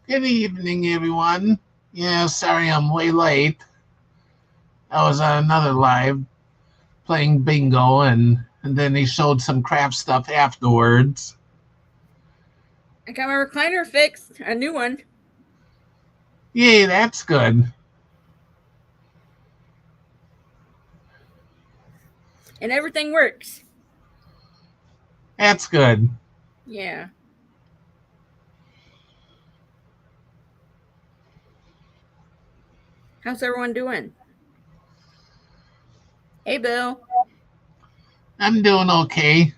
Good evening, everyone. Yeah, sorry I'm way late. I was on another live playing bingo, and then they showed some crap stuff afterwards. I got my recliner fixed, a new one, Yay, that's good. and everything works. That's good. Yeah. How's everyone doing? Hey, Bill. I'm doing okay.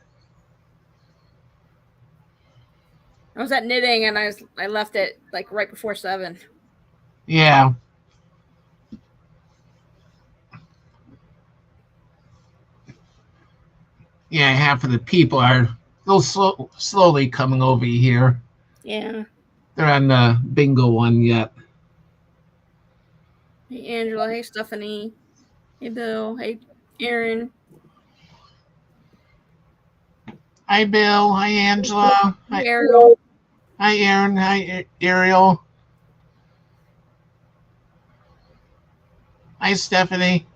I was at knitting and I left it like right before 7. Yeah, yeah, half of the people are slowly coming over here. Yeah. They're on the bingo one yet. Hey, Angela. Hey, Stephanie. Hey, Bill. Hey, Aaron. Hi, Bill. Hi, Angela. Hey, Ariel. Hi, Aaron. Hi, Ariel. Hi, Stephanie.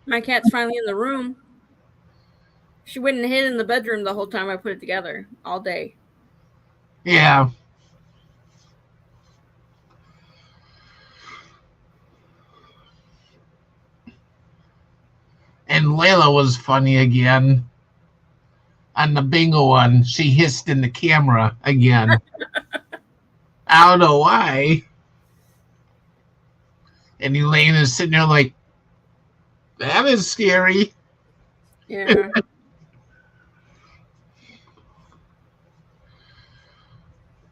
My cat's finally in the room. She went and hid in the bedroom the whole time I put it together all day. Yeah, and Layla was funny again. On the bingo one, she hissed in the camera again. I don't know why. And Elaine is sitting there like, that is scary. Yeah.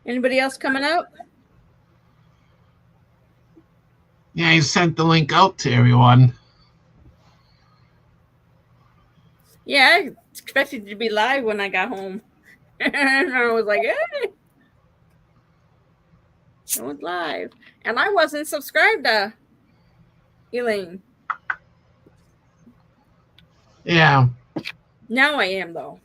Anybody else coming out? Yeah, I sent the link out to everyone. Yeah, I expected to be live when I got home. And I was like, hey, no one's live. And I wasn't subscribed to Elaine. Yeah, Now I am, though.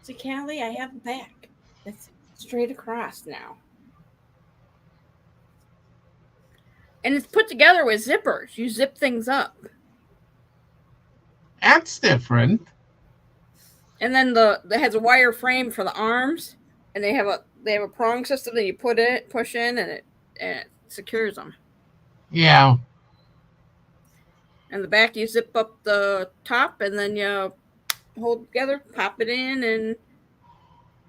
See, Callie, I have a back. It's straight across now. And it's put together with zippers. You zip things up. that's different. And then it has a wire frame for the arms, and they have a prong system that you push in, and it secures them. Yeah, And the back, you zip up the top, and then you hold together, pop it in, and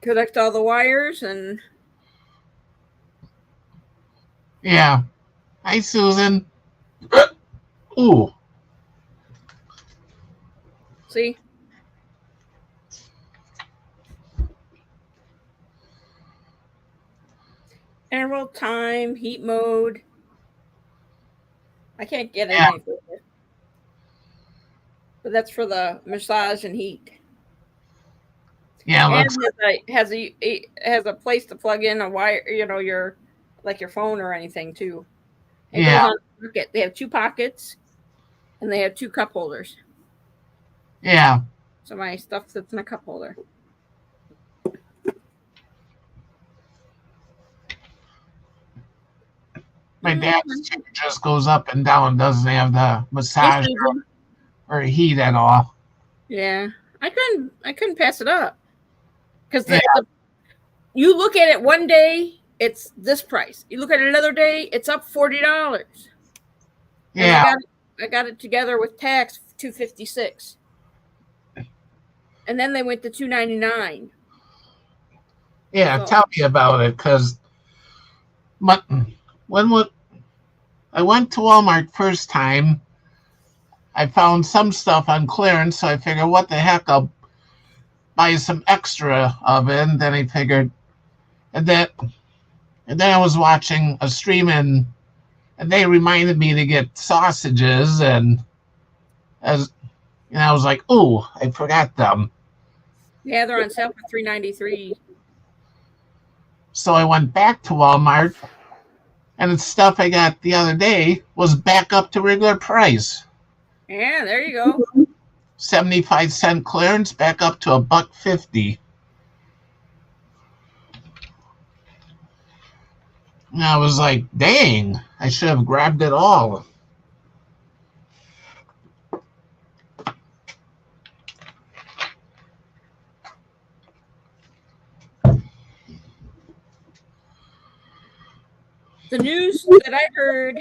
connect all the wires. And yeah. Hi, Susan. Ooh, see, interval time, heat mode. I can't get it yeah, any further, but that's for the massage and heat. yeah, And looks, it has a place to plug in a wire, your like your phone or anything too. It yeah, goes on a pocket. They have two pockets and they have two cup holders. yeah. So my stuff sits in a cup holder. My dad's Mhm. chair just goes up and down, doesn't have the Hey, massage Susan. or heat at all. Yeah, I couldn't pass it up because Yeah, the you look at it one day, it's this price. You look at it another day, it's up $40. And yeah, I got it together with tax 256. And then they went to 299. yeah. So Tell me about it, because when I went to Walmart first time, I found some stuff on clearance, so I figured, what the heck, I'll buy some extra of it. And then I figured, and then and then I was watching a stream, and they reminded me to get sausages, as and I was like, "Ooh, I forgot them." yeah, they're on sale for 393. So I went back to Walmart, And the stuff I got the other day was back up to regular price. Yeah, there you go. 75-cent clearance back up to $1.50. And I was like, dang, I should have grabbed it all. The news that I heard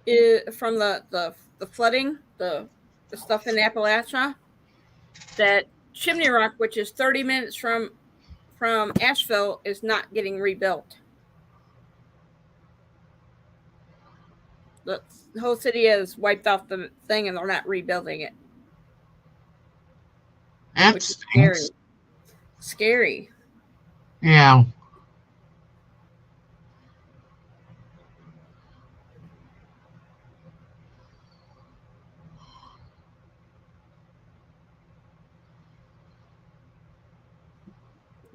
is from the flooding, the stuff in Appalachia, that Chimney Rock, which is 30 minutes from Asheville, is not getting rebuilt. The whole city has wiped off the thing, and they're not rebuilding it. That's scary. Scary. Yeah.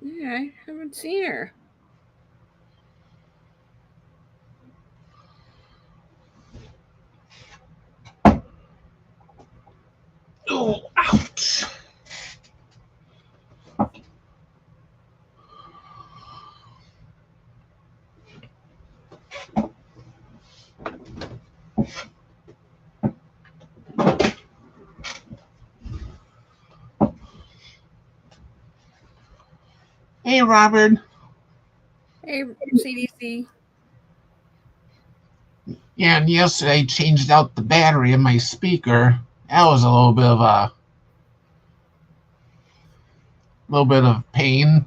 Yeah, I haven't seen her. Oh, ouch. Hey, Robert. Hey, CDC. Yeah, and yesterday I changed out the battery in my speaker. That was a little bit of pain.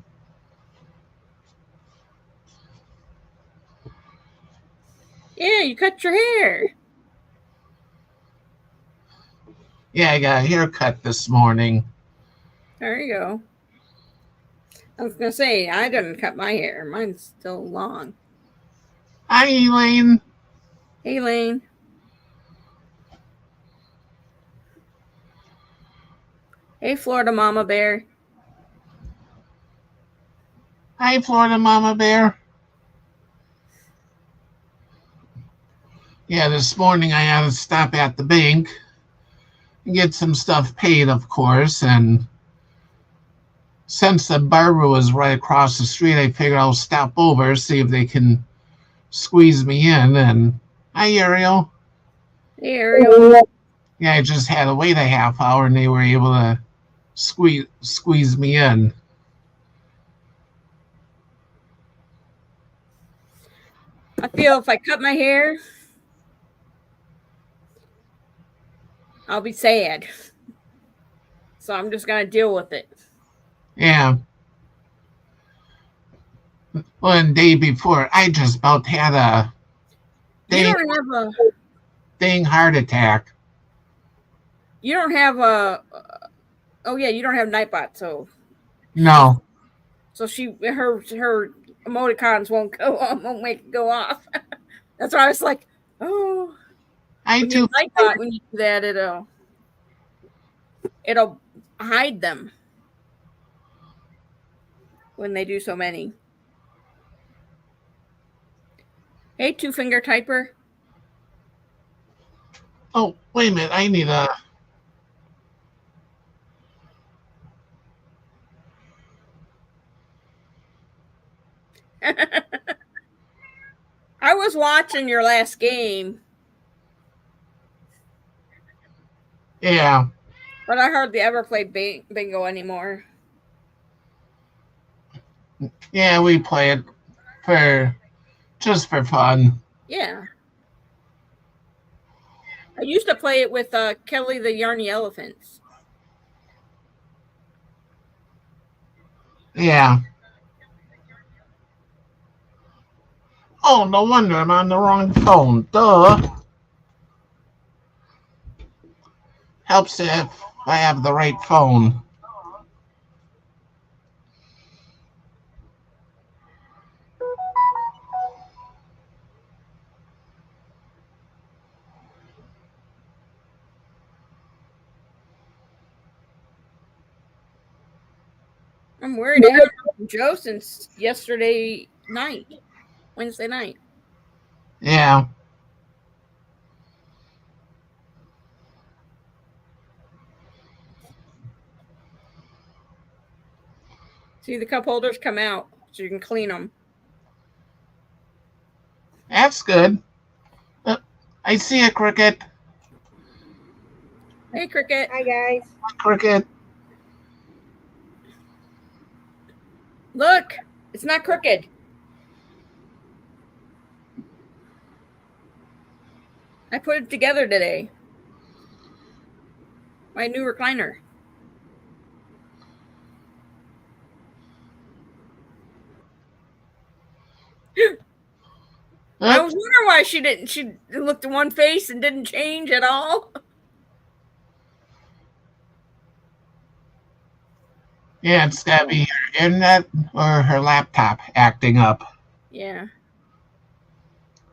Yeah, you cut your hair. Yeah, I got a haircut this morning. There you go. I was gonna say I didn't cut my hair. Mine's still long. Hi, Elaine. Hey, Lane. Hey, Florida Mama Bear. Hi, Florida Mama Bear. Yeah, this morning I had to stop at the bank and get some stuff paid, of course. And since the barber was right across the street, I figured I'll stop over, see if they can squeeze me in. And hi, Ariel. Hey, Ariel. Yeah, I just had to wait a half hour, and they were able to squeeze me in. I feel if I cut my hair, I'll be sad. So I'm just gonna deal with it. Yeah. One day before, I just about had a You don't have a. dang heart attack. You don't have a. Oh yeah, you don't have Nightbot, so. No. So her emoticons won't make it go off. That's why I was like, oh. I do. Nightbot, when you do that, it'll hide them when they do so many. Hey, Two Finger Typer. Oh, wait a minute. I need a. I was watching your last game. Yeah. But I hardly ever play bingo anymore. Yeah, we play it just for fun. Yeah. I used to play it with Kelly the Yarny Elephants. Yeah. Oh, no wonder I'm on the wrong phone. Duh. Helps if I have the right phone. I'm worried I haven't heard from Joe since Wednesday night. Yeah. See, the cup holders come out so you can clean them. That's good. Uh, I see a cricket. Hey, Cricket. Hi guys. Cricket. Look, it's not crooked. I put it together today. My new recliner. I was wondering why she didn't. She looked at one face and didn't change at all. Yeah, it's gotta be her internet or her laptop acting up. Yeah.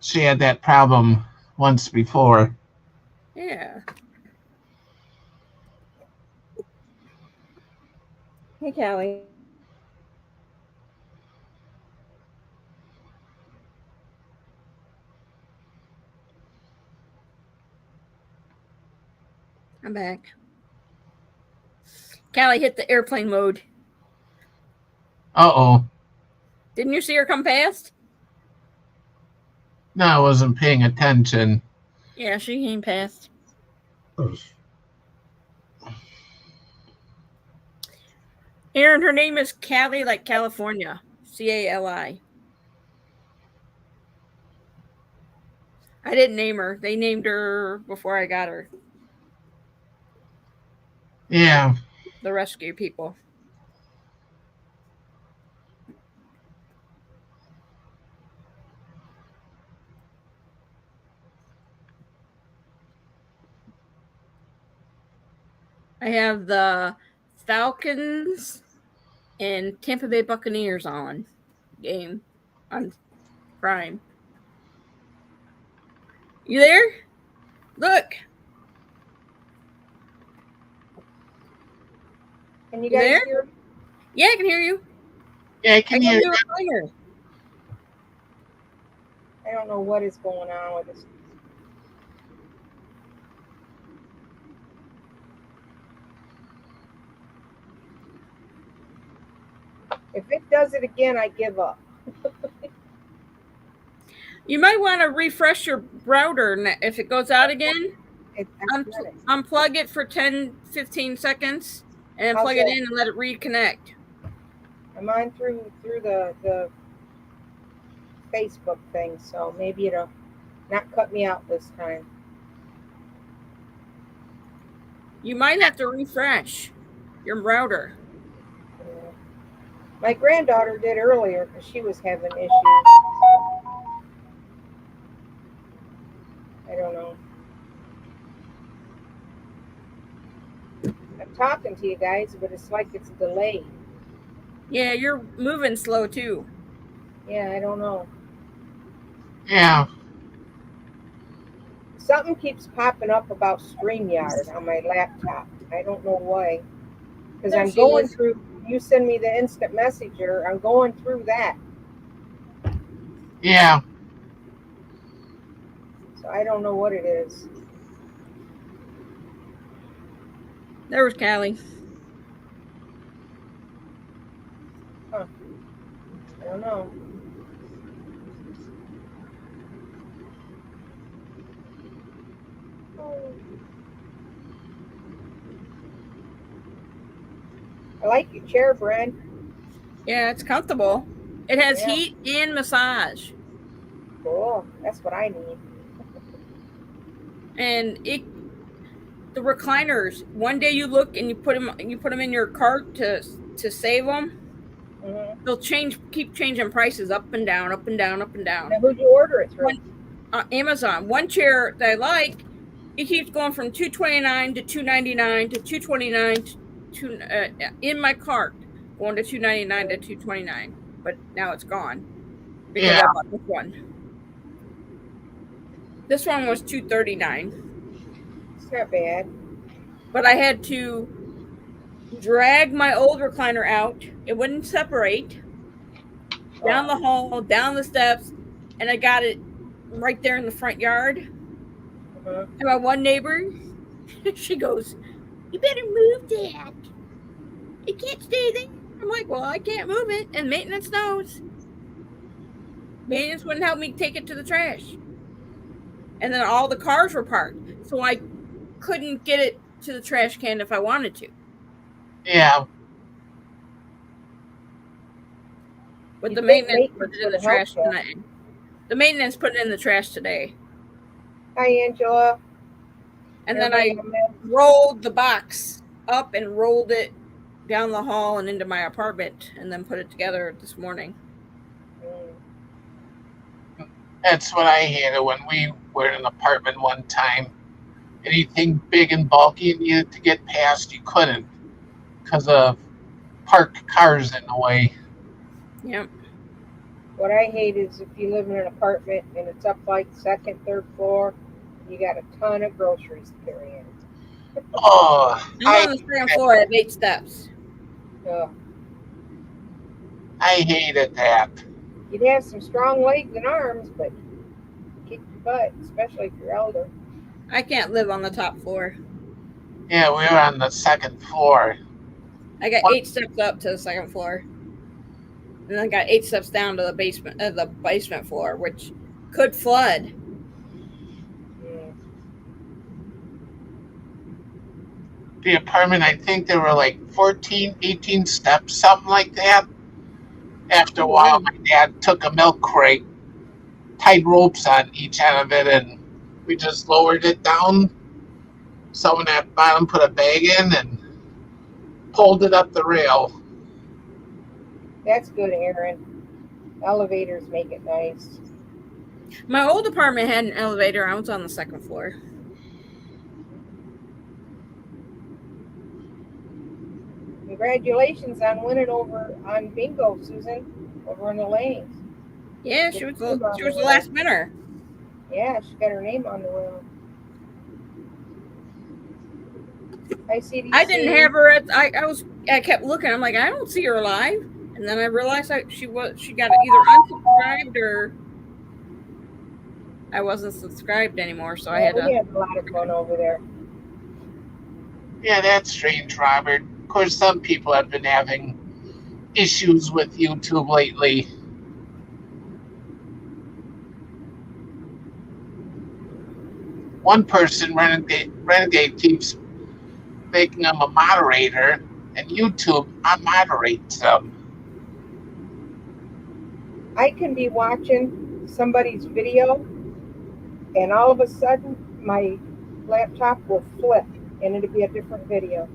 She had that problem once before. Yeah. Hey Callie. I'm back. Callie hit the airplane mode. Uh-oh. Didn't you see her come past? No, I wasn't paying attention. Yeah, she came past. Aaron, her name is Callie, like California. Cali. I didn't name her. They named her before I got her. Yeah. The rescue people. I have the Falcons and Tampa Bay Buccaneers on game on Prime. You there? Look. Can you You guys there? hear me? Yeah, I can hear you. Yeah, I can hear you. I don't know what is going on with this. If it does it again, I give up. You might want to refresh your router if it goes out again. Unplug it for 10-15 seconds and then plug it in and let it reconnect. I'm on through the Facebook thing, so maybe it'll not cut me out this time. You might have to refresh your router. Yeah. My granddaughter did earlier because she was having issues. I don't know. I'm talking to you guys, but it's like it's delayed. Yeah, you're moving slow too. Yeah, I don't know. Yeah. Something keeps popping up about StreamYard on my laptop. I don't know why. Because I'm going through, you send me the instant messenger, I'm going through that. Yeah. So I don't know what it is. There was Callie. Huh. I don't know. I like your chair, Brent. Yeah, it's comfortable. It has heat and massage. Cool. That's what I need. And the recliners. One day you look and you put them in your cart to save them. Mm-hmm. They'll keep changing prices up and down, up and down, up and down. Now, who'd you order it through? Amazon. One chair that I like, it keeps going from $229 to $299 to $229 to in my cart, going to $299 to $229. But now it's gone because I bought this one. This one was $239. It's not bad. But I had to drag my old recliner out. It wouldn't separate. Down the hall, down the steps, and I got it right there in the front yard. Uh-huh. And my one neighbor, she goes, "You better move that. It can't stay there." I'm like, "Well, I can't move it, and maintenance knows. Maintenance wouldn't help me take it to the trash." And then all the cars were parked, so I couldn't get it to the trash can if I wanted to. Yeah. But You the think maintenance put maintenance it in would the help trash you? tonight. The maintenance put it in the trash today. Hi, Angela. And then Everybody I on that? rolled the box up and rolled it down the hall and into my apartment and then put it together this morning. That's what I hated when we were in an apartment one time. Anything big and bulky you needed to get past, you couldn't because of parked cars in the way. Yep. What I hate is if you live in an apartment and it's up like second, third floor, you got a ton of groceries to carry in. Oh, I'm on the second floor. I have 8 steps. Ugh. I hated that. You'd have some strong legs and arms, but kick your butt, especially if you're older. I can't live on the top floor. Yeah, we were on the second floor. I got 8 steps up to the second floor. And then I got 8 steps down to the basement floor, which could flood. The apartment, I think there were like 14, 18 steps, something like that. After a while, my dad took a milk crate, tied ropes on each end of it, and we just lowered it down. Someone at the bottom put a bag in and pulled it up the rail. That's good, Aaron. Elevators make it nice. My old apartment had an elevator. I was on the second floor. Congratulations on winning over on bingo, Susan, over in the lanes. Yeah, she was the last winner. Yeah, she got her name on the wheel. Hi, CDC. I didn't have her at. I kept looking. I'm like, I don't see her live. And then I realized she got either unsubscribed or I wasn't subscribed anymore. So I had to. We had a lot of fun over there. Yeah, that's strange, Robert. Of course, some people have been having issues with YouTube lately. One person, Renegade, keeps making him a moderator, and YouTube unmoderates him. I can be watching somebody's video, and all of a sudden, my laptop will flip, and it'll be a different video,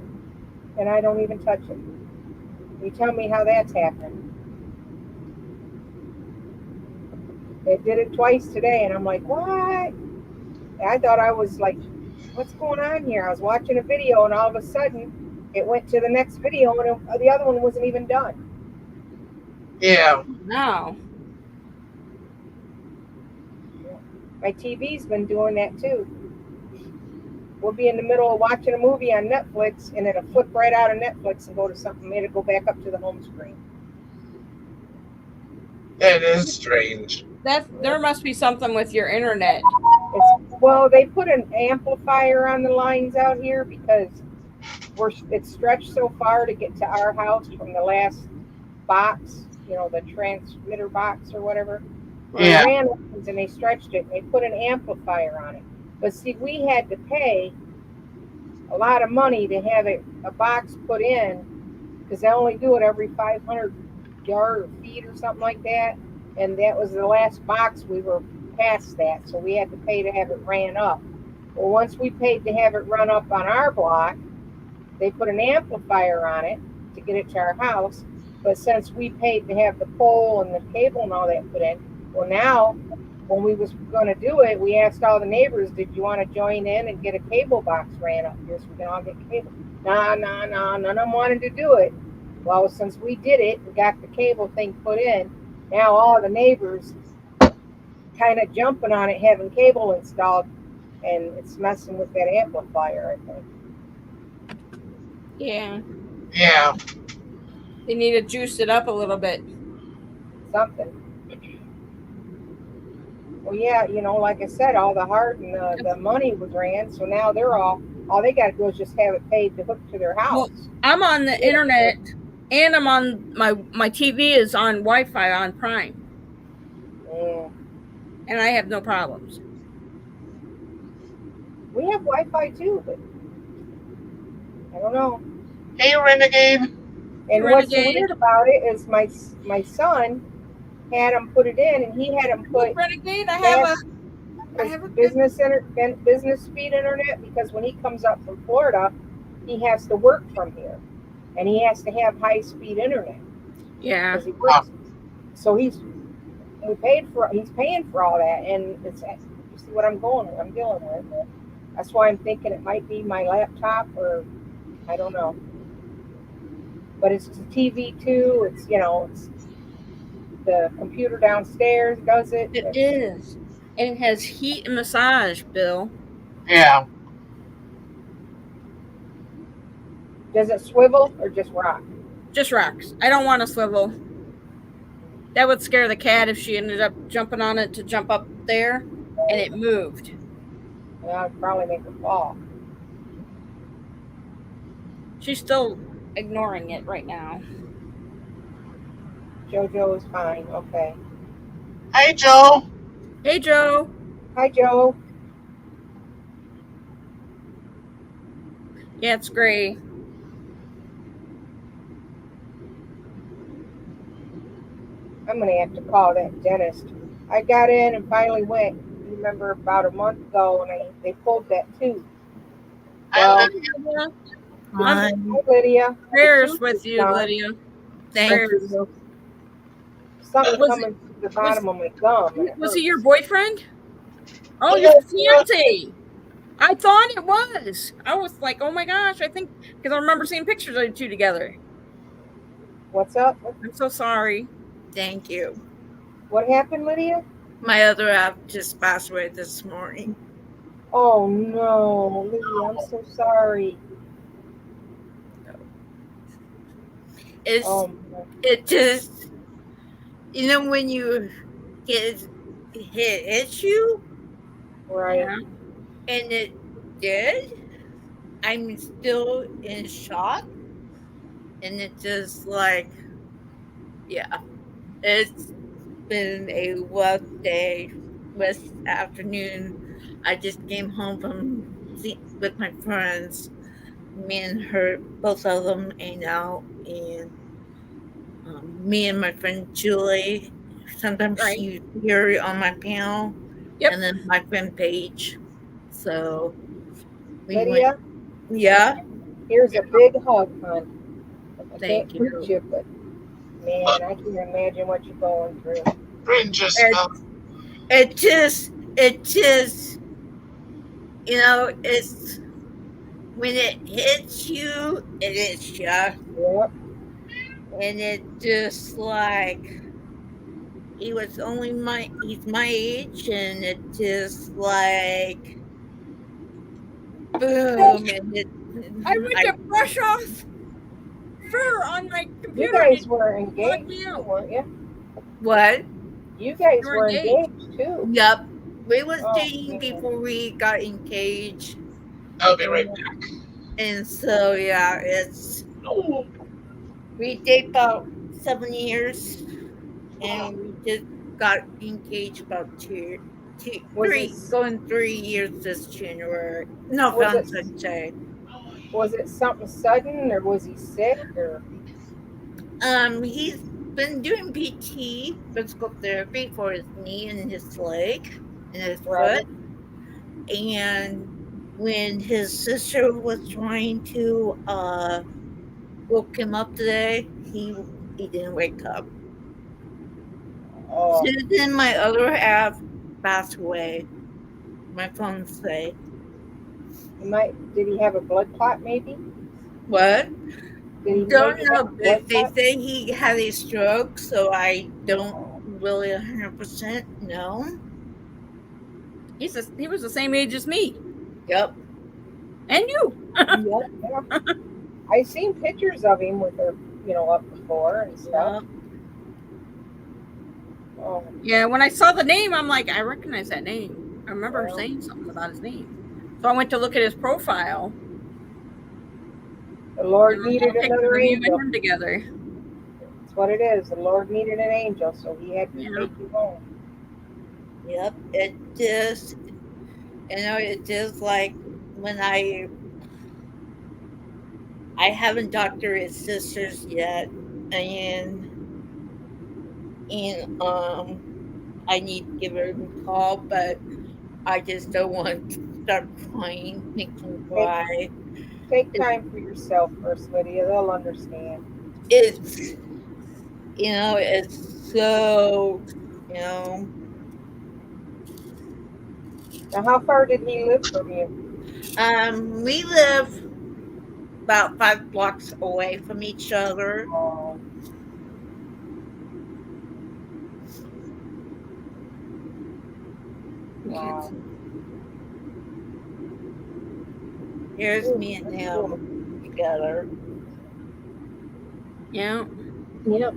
and I don't even touch it. You tell me how that's happened. It did it twice today, and I'm like, what? I thought I was like, what's going on here? I was watching a video, and all of a sudden, it went to the next video, and the other one wasn't even done. Yeah. No. My TV's been doing that too. We'll be in the middle of watching a movie on Netflix, and it'll flip right out of Netflix and go to something. It'll go back up to the home screen. It is strange. There must be something with your internet. Well, they put an amplifier on the lines out here because it's stretched so far to get to our house from the last box, the transmitter box or whatever. Yeah. They ran lines and they stretched it and they put an amplifier on it. But see, we had to pay a lot of money to have a box put in because they only do it every 500 yard or feet or something like that. And that was the last box. We were past that, so we had to pay to have it ran up. Well, once we paid to have it run up on our block, they put an amplifier on it to get it to our house. But since we paid to have the pole and the cable and all that put in, well, now when we was going to do it, we asked all the neighbors, did you want to join in and get a cable box ran up here so we can all get cable? No, none of them wanted to do it. Well, since we did it and got the cable thing put in, now all the neighbors kind of jumping on it, having cable installed, and it's messing with that amplifier, I think. Yeah. Yeah. They need to juice it up a little bit. Something. Well, yeah, like I said, all the heart and the money was ran, so now they're all they got to do is just have it paid to hook to their house. Well, I'm on the internet, and I'm on my TV is on Wi-Fi on Prime, Mm. and I have no problems. We have Wi-Fi too, but I don't know. Hey, Renegade. And what's weird about it is my son had him put it in, and he had him put Renegade. I have a business speed internet, because when he comes up from Florida, he has to work from here, and he has to have high speed internet. Yeah. He works. So he's paying for all that, and you see what I'm dealing with. That's why I'm thinking it might be my laptop, or I don't know. But it's the TV too. It's it's the computer downstairs does it. It is. And it has heat and massage, Bill. Yeah. Does it swivel or just rock? Just rocks. I don't want to swivel. That would scare the cat if she ended up jumping on it to jump up there and it moved. Yeah, I'd probably make her fall. She's still ignoring it right now. JoJo is fine. Okay. Hi, Joe. Hey, Joe. Hi, Joe. Yeah, it's gray. I'm going to have to call that dentist. I got in and finally went. You remember about a month ago, and they pulled that tooth. Hi, Lydia. Hi, Lydia. Prayers with you, Lydia. Thank you. Something coming to the bottom of my gum. Was he your boyfriend? Oh, your fiance. I thought it was. I was like, oh my gosh, I think, because I remember seeing pictures of you two together. What's up? I'm so sorry. Thank you. What happened, Lydia? My other app just passed away this morning. Oh no, Lydia, I'm so sorry. It just, when you get hit issue, right? Yeah. And it did. I'm still in shock, and it's just like, yeah, it's been a rough day. This afternoon, I just came home with my friends. Me and her, both of them, ain't out, and me and my friend Julie. Sometimes you hear on my panel, and then my friend Paige. So, Lydia, yeah. Here's a big hug, hon. Thank you. But man, I can imagine what you're going through. It just, it's when it hits you, it hits you. Yep. And it just like, he's my age, and it just like, boom, and it. I went to brush off fur on my computer. You guys were engaged, weren't you? What? You guys were engaged too. Yep. We was dating before we got engaged. I'll be right back. And so yeah, we date about 7 years, and we just got engaged about 3 years this January. No, Valentine's. Was it something sudden, or was he sick, or? He's been doing PT, physical therapy, for his knee and his leg and his foot. And when his sister was trying to woke him up today, he didn't wake up. Oh. So then my other half passed away. My fiance. Did he have a blood clot, maybe? What? Don't know. They say he had a stroke, so I don't really 100% know. He was the same age as me. Yep. And you. Yep. I've seen pictures of him with her, up before and stuff. Oh, Yeah, when I saw the name, I'm like, I recognize that name. I remember Well. saying something about his name. So I went to look at his profile. the Lord And I needed picked another you and angel. him together. That's what it is. The Lord needed an angel, so he had to Yeah. take you home. Yep, it just, it just like when I haven't talked to his sisters yet, and I need to give her a call, but I just don't want to start crying, make them cry. Take time for yourself first, Lydia. They'll understand. It's it's so you know Now, how far did he live from you? we live about 5 blocks away from each other. Oh, wow. Here's Ooh, me and that's cool. him together. Yeah. Yep.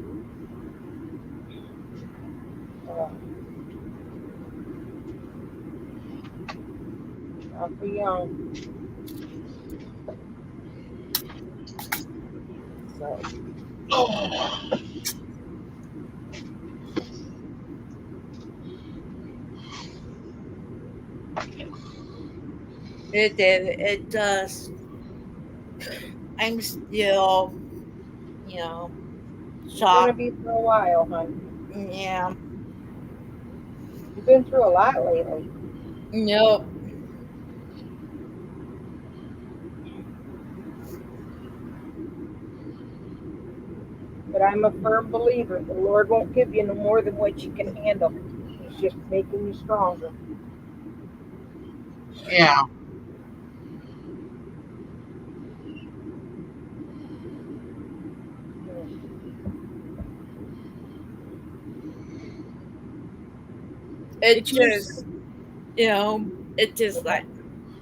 Awful young. So, It does. I'm still, you know, it's gonna shocked. be for a while, hon. Yeah. You've been through a lot lately. Nope. But I'm a firm believer the Lord won't give you no more than what you can handle. He's just making you stronger. Yeah. It Did you? just, it just like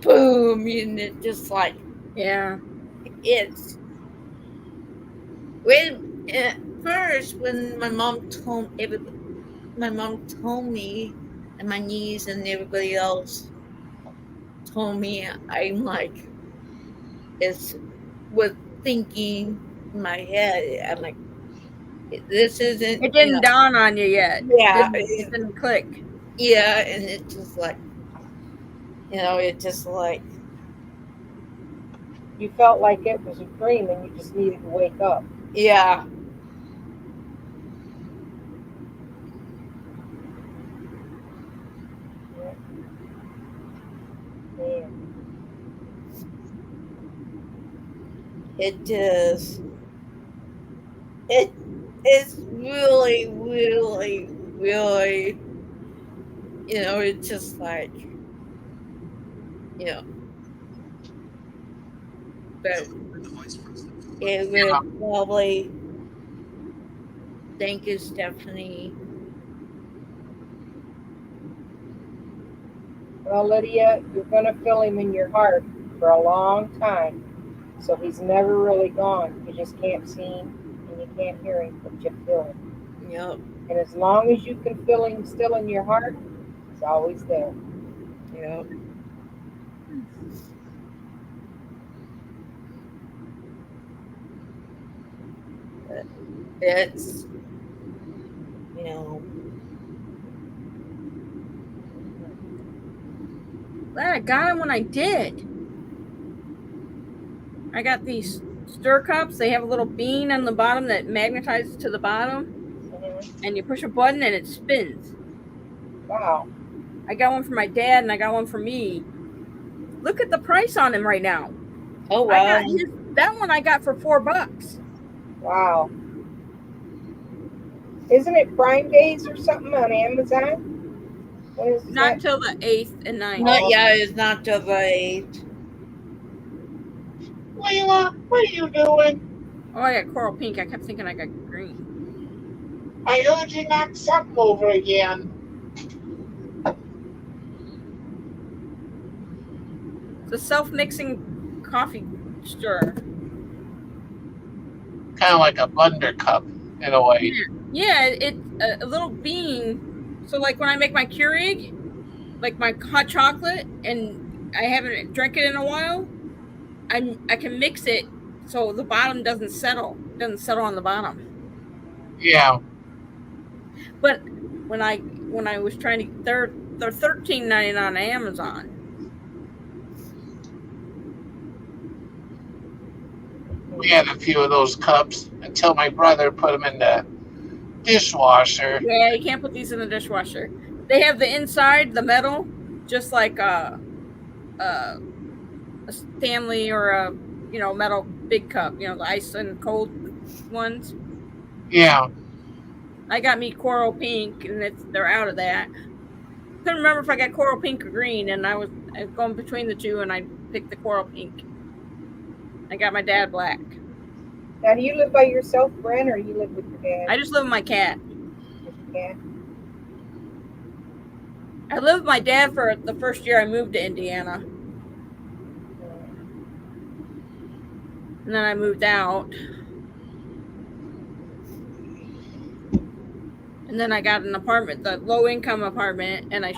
boom, and it just like Yeah. it's when at first when my mom told me, and my niece and everybody else told me, I'm like, it's was thinking in my head, I'm like, this isn't, It didn't dawn on you yet. yeah, It didn't click. yeah, and it's just like, it just like, You felt like it was a dream and you just needed to wake up. yeah, Man. it just, it's really, really, really, it's just like, but it would probably thank you, Stephanie. Well, Lydia, you're going to feel him in your heart for a long time. So he's never really gone. You just can't see him and you can't hear him, but you feel him. Yep, And as long as you can feel him still in your heart, he's always there. yep. It's, Glad I got it when I did. I got these stir cups. They have a little bean on the bottom that magnetizes to the bottom, and you push a button and it spins. Wow. I got one for my dad and I got one for me. Look at the price on them right now. oh wow. That one I got for $4. Wow. Isn't it Prime Days or something on Amazon? When is Not that? until the 8th and 9th. It's not till the 8th. Layla, what are you doing? Oh, I got coral pink. I kept thinking I got green. I heard you knock something over again. It's a self-mixing coffee stir. Kind of like a blender cup in a way. Yeah, a little bean. So like when I make my Keurig, like my hot chocolate, and I haven't drank it in a while, I can mix it so the bottom doesn't settle on the bottom. Yeah. But when I was trying to, they're $13.99 on Amazon. We had a few of those cups until my brother put them in the dishwasher. Yeah, you can't put these in the dishwasher. They have the inside, the metal, just like a Stanley or a metal big cup. The ice and cold ones. Yeah. I got me coral pink, and they're out of that. Couldn't remember if I got coral pink or green, and I was going between the two, and I picked the coral pink. I got my dad black. Now, do you live by yourself, Bren, or you live with your dad? I just live with my cat. With your cat? I lived with my dad for the first year I moved to Indiana. And then I moved out. And then I got an apartment, the low income apartment, and I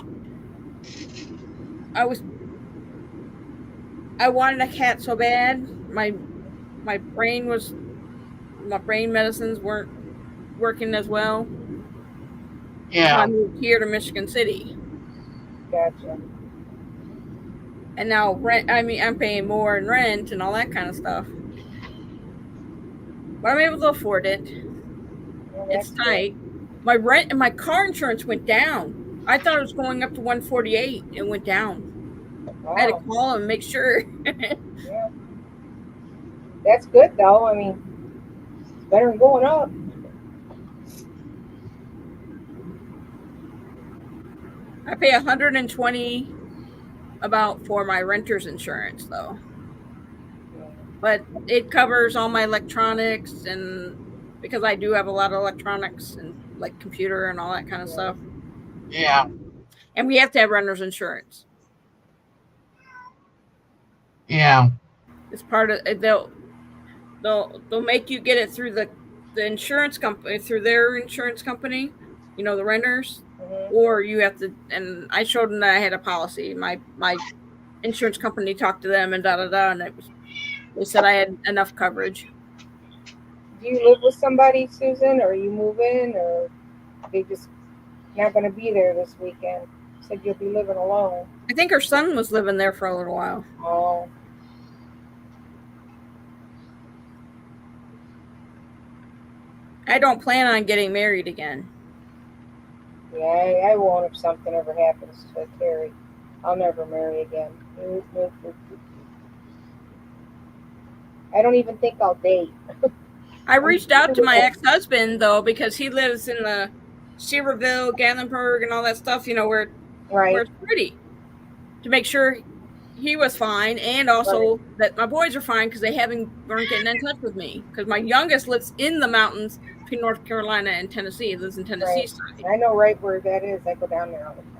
wanted a cat so bad. My brain medicines weren't working as well. Yeah. So I moved here to Michigan City. Gotcha. And now rent, I'm paying more in rent and all that kind of stuff. But I'm able to afford it. Well, It's that's tight. My rent and my car insurance went down. I thought it was going up to $148. It went down. good. I had to Wow. call and make sure. Yeah. That's good, though. I mean, it's better than going up. I pay $120 about for my renter's insurance, though. But it covers all my electronics, and because I do have a lot of electronics and like computer and all that kind of stuff. Yeah. And we have to have renter's insurance. Yeah. It's part of they'll make you get it through the insurance company, through their insurance company, the renters, or you have to. And I showed them that I had a policy. My insurance company talked to them and and they said I had enough coverage. Do you live with somebody, Susan, or you move in, or they just not going to be there this weekend? Said you'll be living alone. I think her son was living there for a little while. Oh, I don't plan on getting married again. yeah, I won't if something ever happens to Terry. I'll never marry again. I don't even think I'll date. I reached out to my ex-husband, though, because he lives in the Sevierville, Gatlinburg, and all that stuff, where it's pretty, to make sure he was fine, and also that my boys are fine because they weren't getting in touch with me. Because my youngest lives in the mountains between North Carolina and Tennessee. He lives in Tennessee side. I know right where that is. I go down there all the time.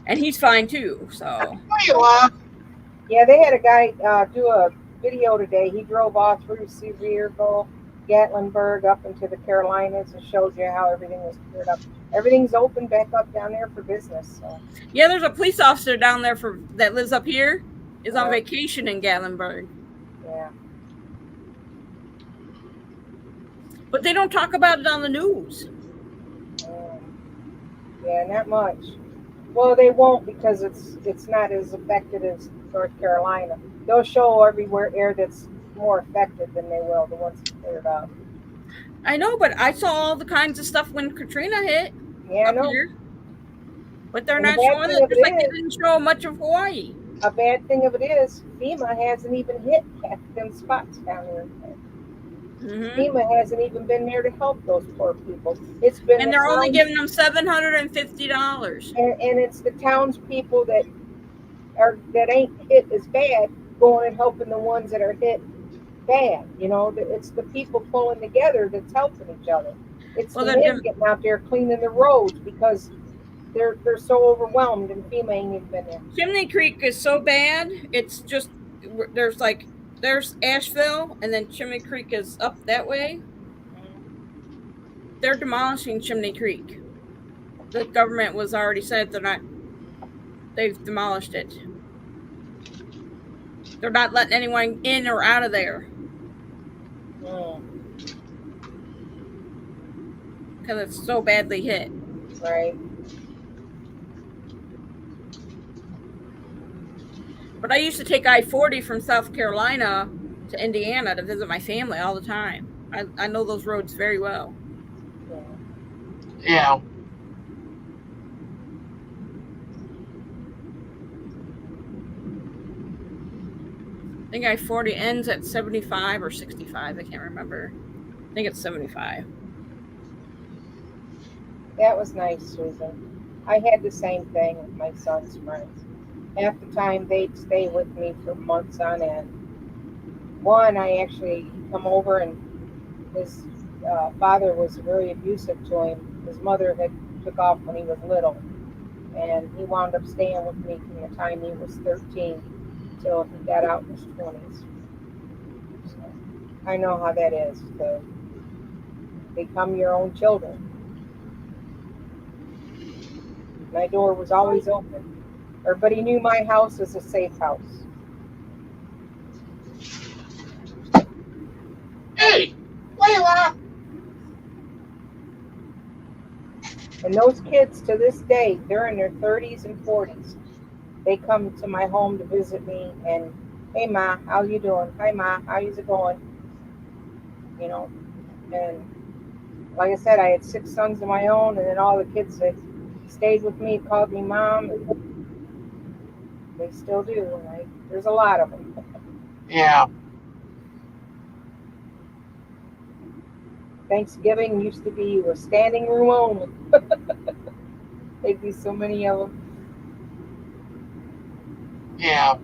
And he's fine, too, so. Yeah, they had a guy do a video today. He drove all through Sevierville, Gatlinburg, up into the Carolinas, and showed you how everything was cleared up. Everything's open back up down there for business. So. Yeah, there's a police officer down there that lives up here, is on vacation in Gatlinburg. Yeah. But they don't talk about it on the news. Yeah, not much. Well, they won't because it's not as affected as North Carolina. They'll show everywhere air that's more affected than they will the ones that cleared up. I know, but I saw all the kinds of stuff when Katrina hit. Yeah, I know. Here. But they're And not the bad showing thing it, of just it like they is- didn't show much of Hawaii. A bad thing of it is FEMA hasn't even hit half them spots down there. Mm-hmm. FEMA hasn't even been there to help those poor people. It's been And the they're only towns- giving them $750. and it's the townspeople that ain't hit as bad going and helping the ones that are hit bad. It's the people pulling together that's helping each other. It's Well, the they're men getting out there cleaning the roads because they're so overwhelmed and FEMA ain't even been there. Chimney Creek is so bad. It's just there's Asheville, and then Chimney Creek is up that way. they're demolishing Chimney Creek. The government was already said they've demolished it. They're not letting anyone in or out of there Mm, because it's so badly hit. right. But I used to take I-40 from South Carolina to Indiana to visit my family all the time. I know those roads very well. Yeah. Yeah. I think I-40 ends at 75 or 65. I can't remember. I think it's 75. That was nice, Susan. I had the same thing with my son's friends. Half the time they'd stay with me for months on end. One, I actually come over and his father was very abusive to him. His mother had took off when he was little, and he wound up staying with me from the time he was 13 till he got out in his 20s. So I know how that is to become your own children. My door was always open. Everybody knew my house was a safe house. Hey, Layla. And those kids to this day, they're in their 30s and 40s. They come to my home to visit me and, hey Ma, how you doing? Hi Ma, how's it going? You know, and like I said, I had 6 sons of my own, and then all the kids that stayed with me called me Mom, and they still do. And there's a lot of them. Yeah. Thanksgiving used to be a standing room only. There'd be so many of them. Yeah.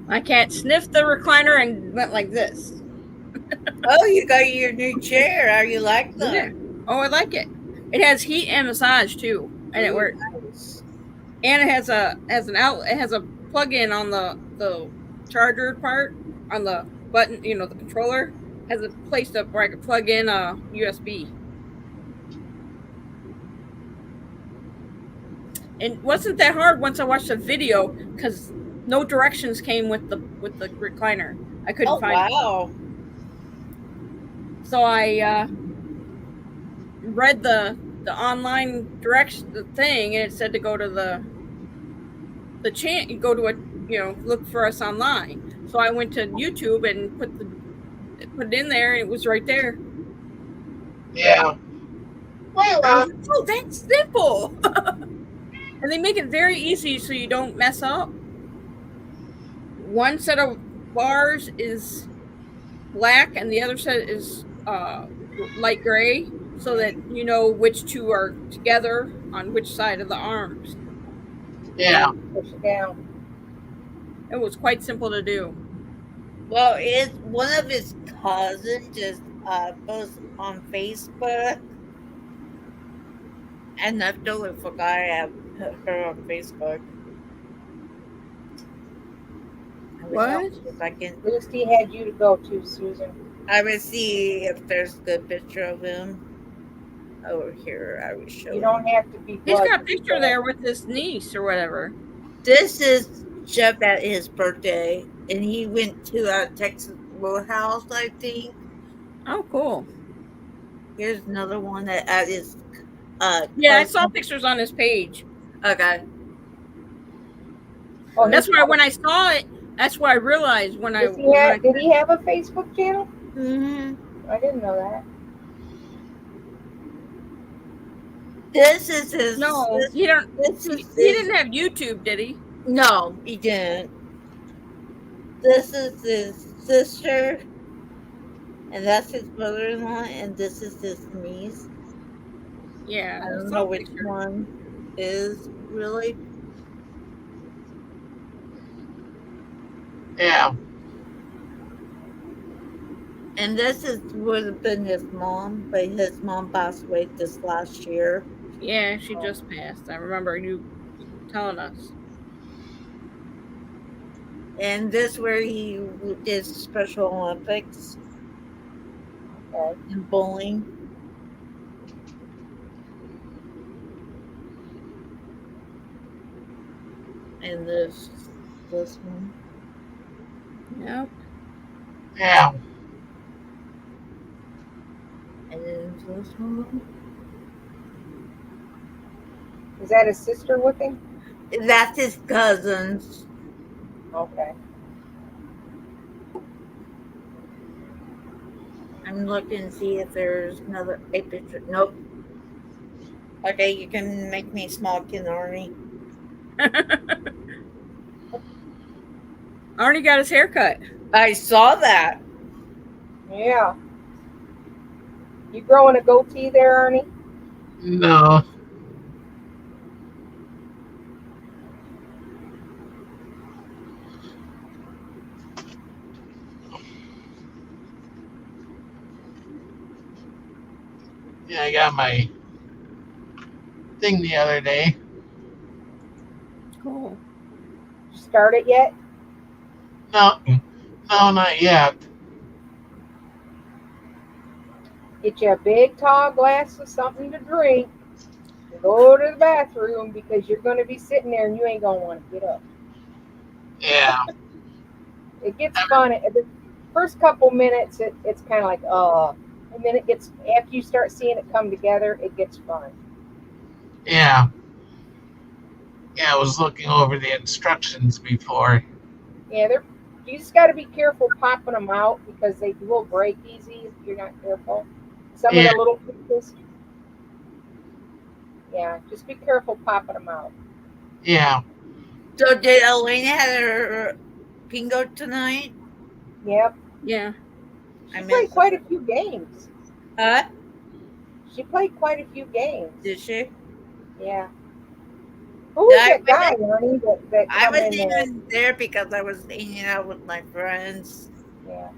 My cat sniffed the recliner and went like this. Oh, you got your new chair. How you like them? Yeah. Oh, I like it. It has heat and massage too, and it works. Nice. And it has an outlet. It has a plug-in on the charger part on the button. You know, the controller has a place where I can plug in a USB. And it wasn't that hard once I watched the video because no directions came with the recliner. I couldn't Oh, find wow. it. So I read the online direction the thing, and it said to go to the go to look for us online. So I went to YouTube and put it in there, and it was right there. Yeah. Layla. Oh, that's simple. And they make it very easy so you don't mess up. One set of bars is black and the other set is light gray, so that you know which two are together on which side of the arms. Yeah. Push it down. It was quite simple to do. Well, it's one of his cousins just posts on Facebook, and I totally forgot I have her on Facebook. What? If I can, Lucy had you to go to, Susan. I will see if there's a good picture of him over here. I will show You you. don't have to be. He's got a blood. picture there with his niece or whatever. This is Jeff at his birthday, and he went to Texas Roadhouse, I think. Oh, cool. Here's another one that at his. Yeah, I saw pictures on his page. Okay. Oh, That's why when I saw it, that's why I realized when I. Did he have a Facebook channel? Mm-hmm. I didn't know that. This is his. No, he don't. This is He didn't have YouTube, did he? No, he didn't. This is his sister, and that's his brother-in-law, and this is his niece. Yeah, I don't saw know which pictures. one is really. Yeah. And this would have been his mom, but his mom passed away this last year. Yeah, she just passed. I remember you telling us. And this where he did Special Olympics. Okay. and bowling. And this one. Yep. Yeah. And then this one. Is that his sister with him? That's his cousins. Okay. I'm looking to see if there's another a picture. Nope. Okay, you can make me small again, Arnie. Arnie got his hair cut. I saw that. Yeah. You growing a goatee there, Ernie? No. Yeah, I got my thing the other day. Cool. Start it yet? No, no, not yet. Get you a big tall glass of something to drink. And go to the bathroom because you're going to be sitting there and you ain't going to want to get up. Yeah, It gets fun. The first couple minutes, it's kind of like, and then it gets, after you start seeing it come together, it gets fun. yeah. Yeah, I was looking over the instructions before. Yeah, you just got to be careful popping them out because they will break easy if you're not careful. Some of Yeah, the little pieces. Yeah, just be careful popping them out. yeah. So did Elena have her bingo tonight? Yep. Yeah. She I played missed quite a few games. Huh? She played quite a few games. Did she? Yeah. Who was I that guy, Ernie, that I come wasn't in there? even there because I was hanging out with my friends. Yeah.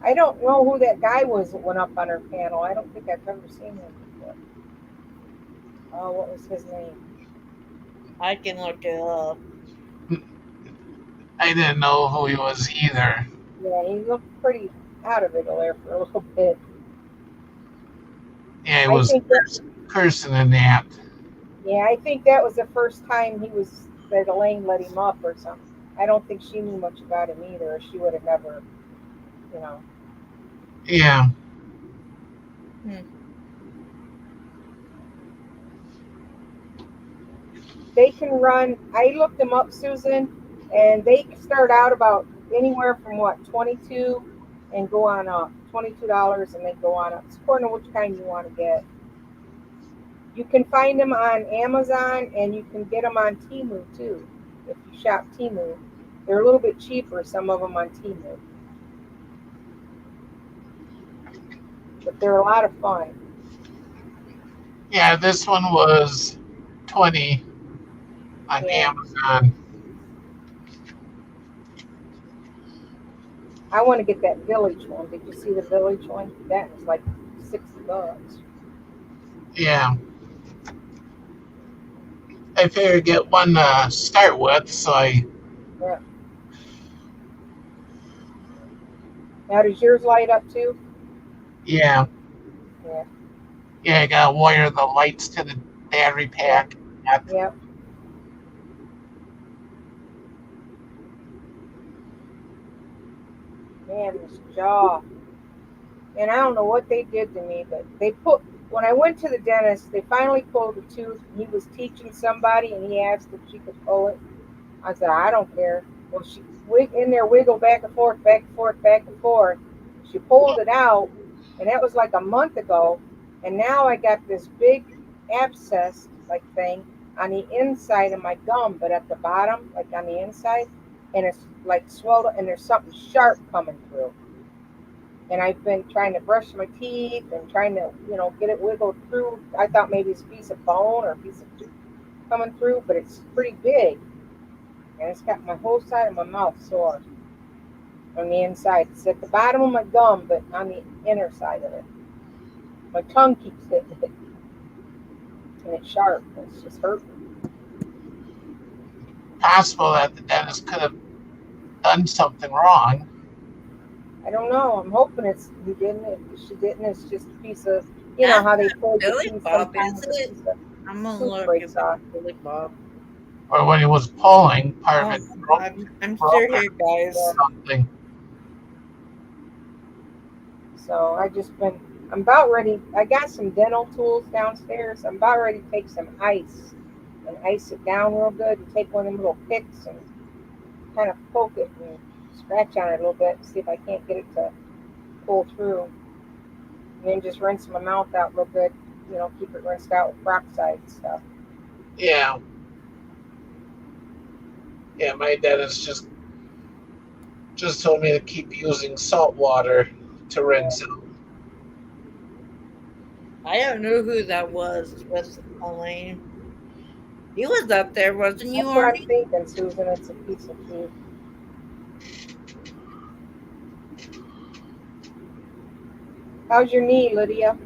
I don't know who that guy was that went up on her panel. I don't think I've ever seen him before. Oh, what was his name? I can look it up. I didn't know who he was either. Yeah, he looked pretty out of it there for a little bit. Yeah, he I was think that, cursing and that. yeah, I think that was the first time that Elaine let him up or something. I don't think she knew much about him either. Or she would have never, you know. Yeah, They can run. I looked them up, Susan, and they start out about anywhere from what 22 and go on up. $22 and they go on up. It's according to which kind you want to get. You can find them on Amazon and you can get them on Temu too. If you shop Temu, they're a little bit cheaper. Some of them on Temu, but they're a lot of fun. yeah. This one was 20 on Yeah. Amazon. I want to get that Village one. Did you see the Village one? That was like $60. Yeah, I figured get one to start with, so I. Yeah. Now, does yours light up too? Yeah, Yeah. yeah. I gotta wire the lights to the battery pack. Yep. Man, this jaw. And I don't know what they did to me, but when I went to the dentist, they finally pulled a tooth. He was teaching somebody and he asked if she could pull it. I said, I don't care. Well, she in there wiggled back and forth, back and forth, back and forth. She pulled it out, and that was like a month ago. And now I got this big abscess like thing on the inside of my gum, but at the bottom, like on the inside, and it's like swelled, and there's something sharp coming through. And I've been trying to brush my teeth and trying to, get it wiggled through. I thought maybe it's a piece of bone or a piece of tooth coming through, but it's pretty big. And it's got my whole side of my mouth sore on the inside. It's at the bottom of my gum, but on the inner side of it. My tongue keeps hitting it. And it's sharp. It's just hurting. Possible that the dentist could have done something wrong. I don't know. I'm hoping he didn't. If she didn't, it's just a piece of, you know That's how they not pull the Billy tooth Bob, is sometimes, a it? piece of I'm gonna tooth look if breaks it's off. Billy Bob. Or when he was pulling, part of Oh, it broke, I'm still broke or here, guys. something. So I'm about ready. I got some dental tools downstairs. I'm about ready to take some ice and ice it down real good and take one of them little picks and kind of poke it and scratch on it a little bit and see if I can't get it to pull through. And then just rinse my mouth out real good. You know, keep it rinsed out with peroxide and stuff. Yeah. Yeah, my dentist just told me to keep using salt water to rinse out. I don't know who that was with Elaine. He was up there, wasn't you, That's what I'm Arnie? thinking, Susan. It's a piece of tooth. How's your knee, Lydia?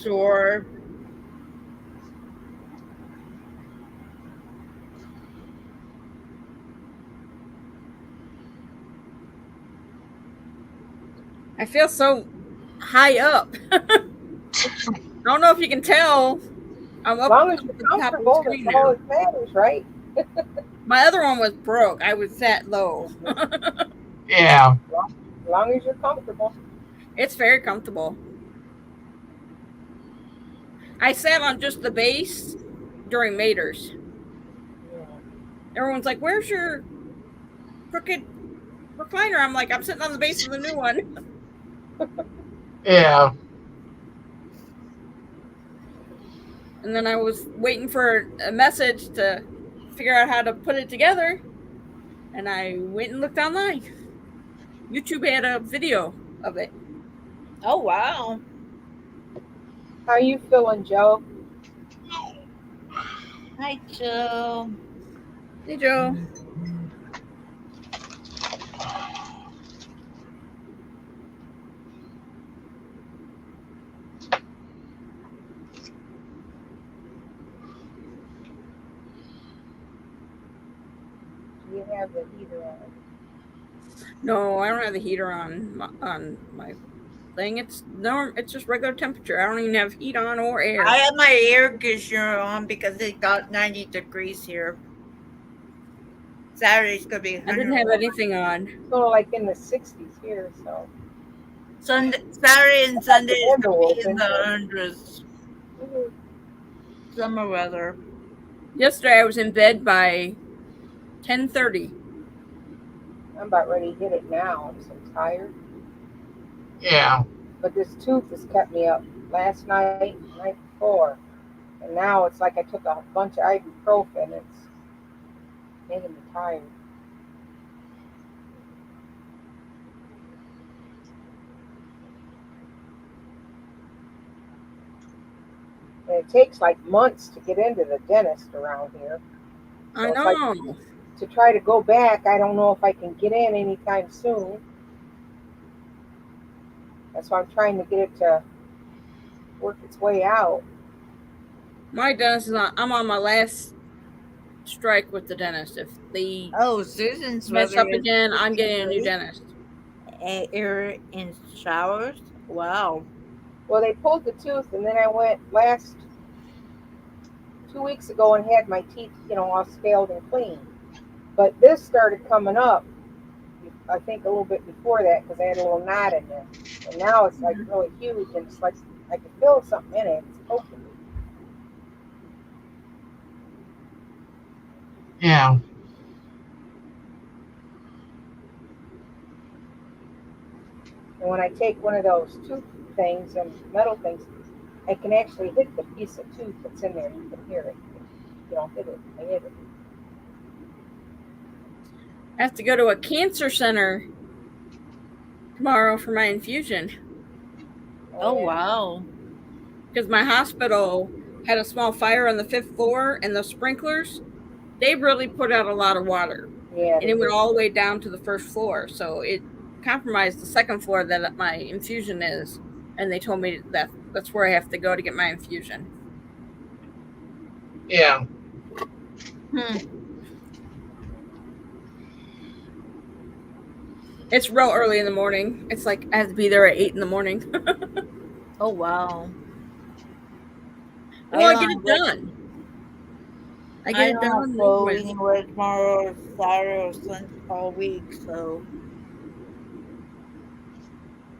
Sure. I feel so high up. I don't know if you can tell. I'm As up long as at you're the top of the comfortable, screen that's all now. that matters, right? My other one was broke. I was that low. Yeah. As long as you're comfortable. It's very comfortable. I sat on just the base during Maters. Yeah. Everyone's like, "Where's your crooked recliner?" I'm like, "I'm sitting on the base of the new one." Yeah. And then I was waiting for a message to figure out how to put it together, and I went and looked online. YouTube had a video of it. Oh, wow. How you feeling, Joe? Hi, Joe. Hey, Joe. Do you have the heater on? No, I don't have the heater on my thing. It's just regular temperature. I don't even have heat on or I air. have my air conditioner on because it got 90 degrees here. Saturday's gonna be I didn't 101. have anything on. It's sort of like in the 60s here, so. Saturday and Sunday is window gonna be in open, the but hundreds. Summer weather. Yesterday I was in bed by 10:30. I'm about ready to hit it now. I'm so tired. Yeah. But this tooth has kept me up last night, night before. And now it's like I took a bunch of ibuprofen. It's making me tired. And it takes like months to get into the dentist around here. I So it's like know. to try to go back, I don't know if I can get in anytime soon. That's why I'm trying to get it to work its way out. My dentist is on. I'm on my last strike with the dentist. If they Oh, Susan's mess weather up is again, I'm 50 getting a new degrees. dentist. Air in showers. Wow. Well, they pulled the tooth, and then I went last 2 weeks ago and had my teeth, all scaled and clean. But this started coming up, I think a little bit before that because I had a little knot in there. And now it's like really huge, and it's like I can feel something in it. It's poking me. Yeah. And when I take one of those tooth things and metal things, I can actually hit the piece of tooth that's in there. You can hear it. You don't hit it. I hit it. I have to go to a cancer center tomorrow for my infusion Oh, yeah. wow. because my hospital had a small fire on the 5th floor, and the sprinklers, they really put out a lot of water, Yeah. and it went all the way down to the 1st floor. So it compromised the 2nd floor that my infusion is, and they told me that that's where I have to go to get my infusion. Yeah. It's real early in the morning. It's like I have to be there at 8 in the morning. Oh wow. Well, I get don't it have like done. I I get it don't done have and over flow with. anywhere tomorrow or Saturday or Sunday all week, so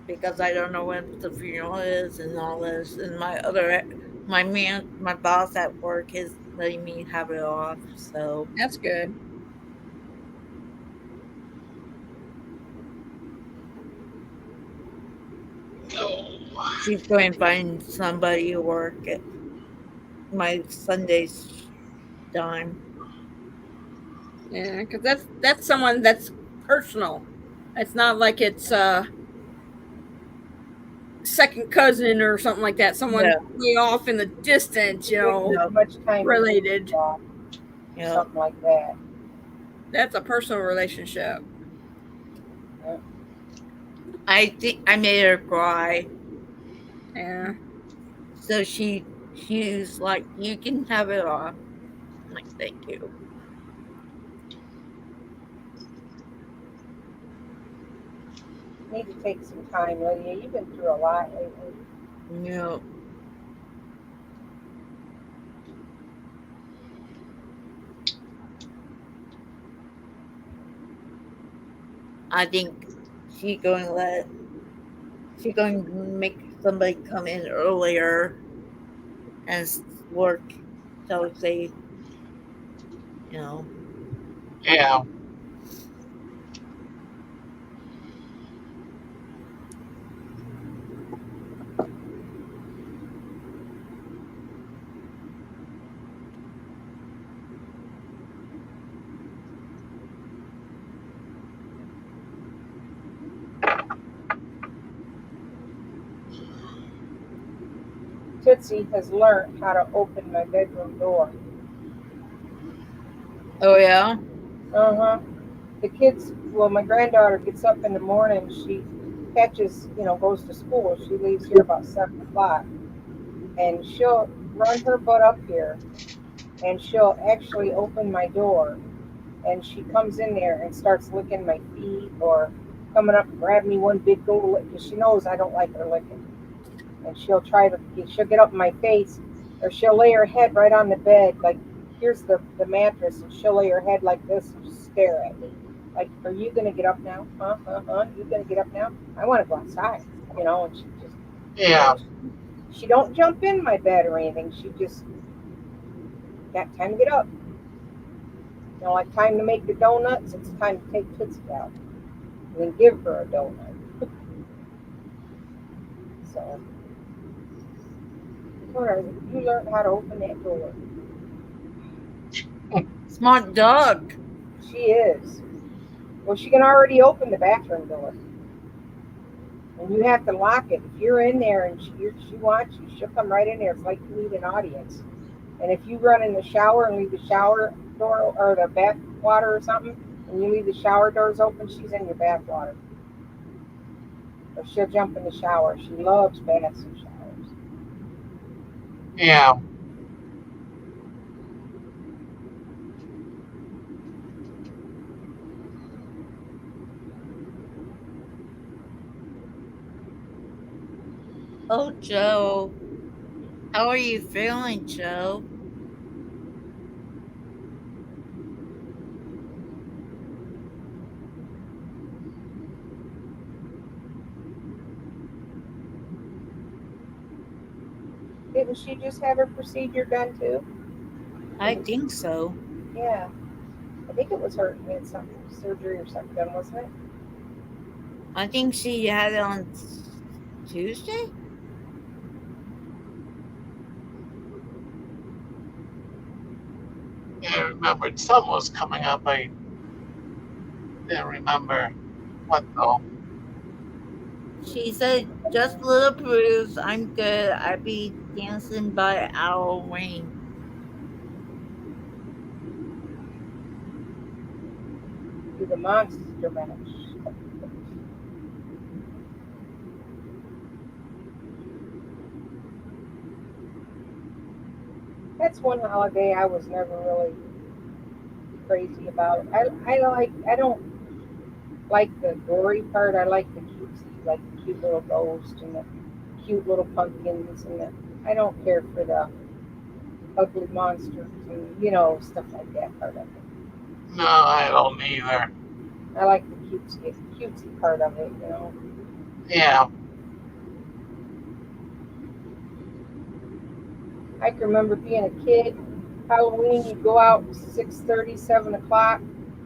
because I don't know when the funeral is and all this, and my boss at work is letting me have it off, so That's good. she's going to find somebody to work at my Sunday's dime. Yeah, because that's someone that's personal. It's not like it's second cousin or something like that. Someone Yeah, way off in the distance, Wouldn't yeah, have much time to related. talk, yeah. something like that. That's a personal relationship. I think I made her cry, Yeah. so she's like, "You can have it off." I'm like, "Thank you." Need to take some time, Lydia. You've been through a lot lately. Yeah. I think she going to let she's going to make somebody come in earlier and work till they, you know. Yeah. Tootsie has learned how to open my bedroom door. Oh yeah. Uh-huh. The kids, well, my granddaughter gets up in the morning. She catches, goes to school. She leaves here about 7 o'clock. And she'll run her butt up here and she'll actually open my door. And she comes in there and starts licking my feet or coming up and grab me one big go lick because she knows I don't like her licking. And she'll get up in my face or she'll lay her head right on the bed. Like, here's the mattress and she'll lay her head like this and just stare at me. Like, are you going to get up now? Huh? You going to get up now? I want to go outside, and she just, Yeah. she don't jump in my bed or anything. She just got time to get up. Like time to make the donuts, it's time to take Tootsie out and then give her a donut. So, you learn how to open that door. Smart dog. She is. Well, she can already open the bathroom door. And you have to lock it. If you're in there and she wants you, she'll come right in there. It's like you need an audience. And if you run in the shower and leave the shower door or the bath water or something, and you leave the shower doors open, she's in your bath water. Or she'll jump in the shower. She loves baths and showers. Yeah. Oh, Joe. How are you feeling, Joe? Didn't she just have her procedure done too? I think so. Yeah. I think it was her who had some surgery or something done, wasn't it? I think she had it on Tuesday. Yeah, I remembered something was coming up. I didn't remember what though. She said, "Just a little bruise. I'm good. I be dancing by Halloween." Do the monster mash. That's one holiday I was never really crazy about. I don't like the gory part. I like the cute little ghost and the cute little pumpkins and the. I don't care for the ugly monsters and stuff like that part of it. No, I don't either. I like the cutesy part of it. Yeah. I can remember being a kid. Halloween, you'd go out 6:30, 7 o'clock,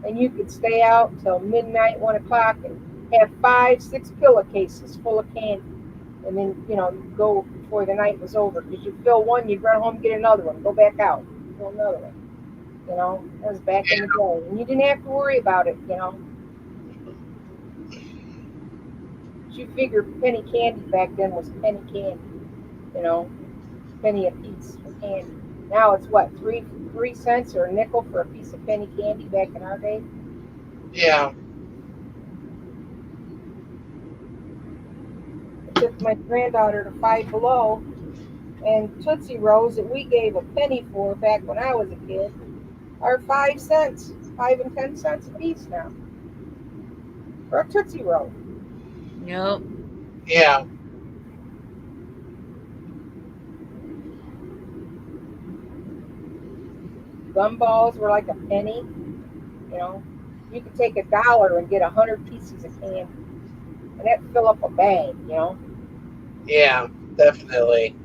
and you could stay out till midnight, 1 o'clock, and have 5, 6 pillowcases full of candy. And then, you'd go before the night was over. Because you'd fill one, you'd run home, get another one, go back out, fill another one. That was back in the day. And you didn't have to worry about it. You figure penny candy back then was penny candy. Penny a piece for candy. Now it's what, 3 cents or a nickel for a piece of penny candy back in our day? Yeah. I took my granddaughter to Five Below, and Tootsie Rolls that we gave a penny for back when I was a kid are 5 cents, 5 and 10 cents a piece now for a Tootsie Roll. Yep. Yeah. Gumballs were like a penny. You could take $1 and get 100 pieces of candy, and that'd fill up a bag. Yeah, definitely.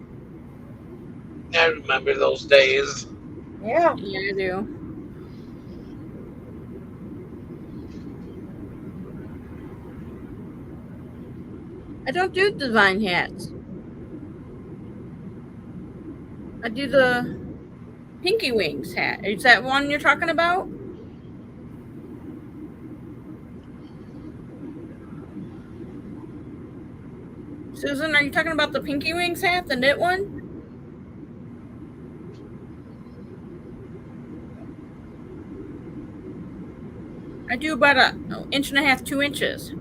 I remember those days. Yeah. Yeah, I do. I don't do design hats. I do the Pinky Wings hat. Is that one you're talking about? Susan, are you talking about the Pinky Wings hat, the knit one? I do about an inch and a half, 2 inches.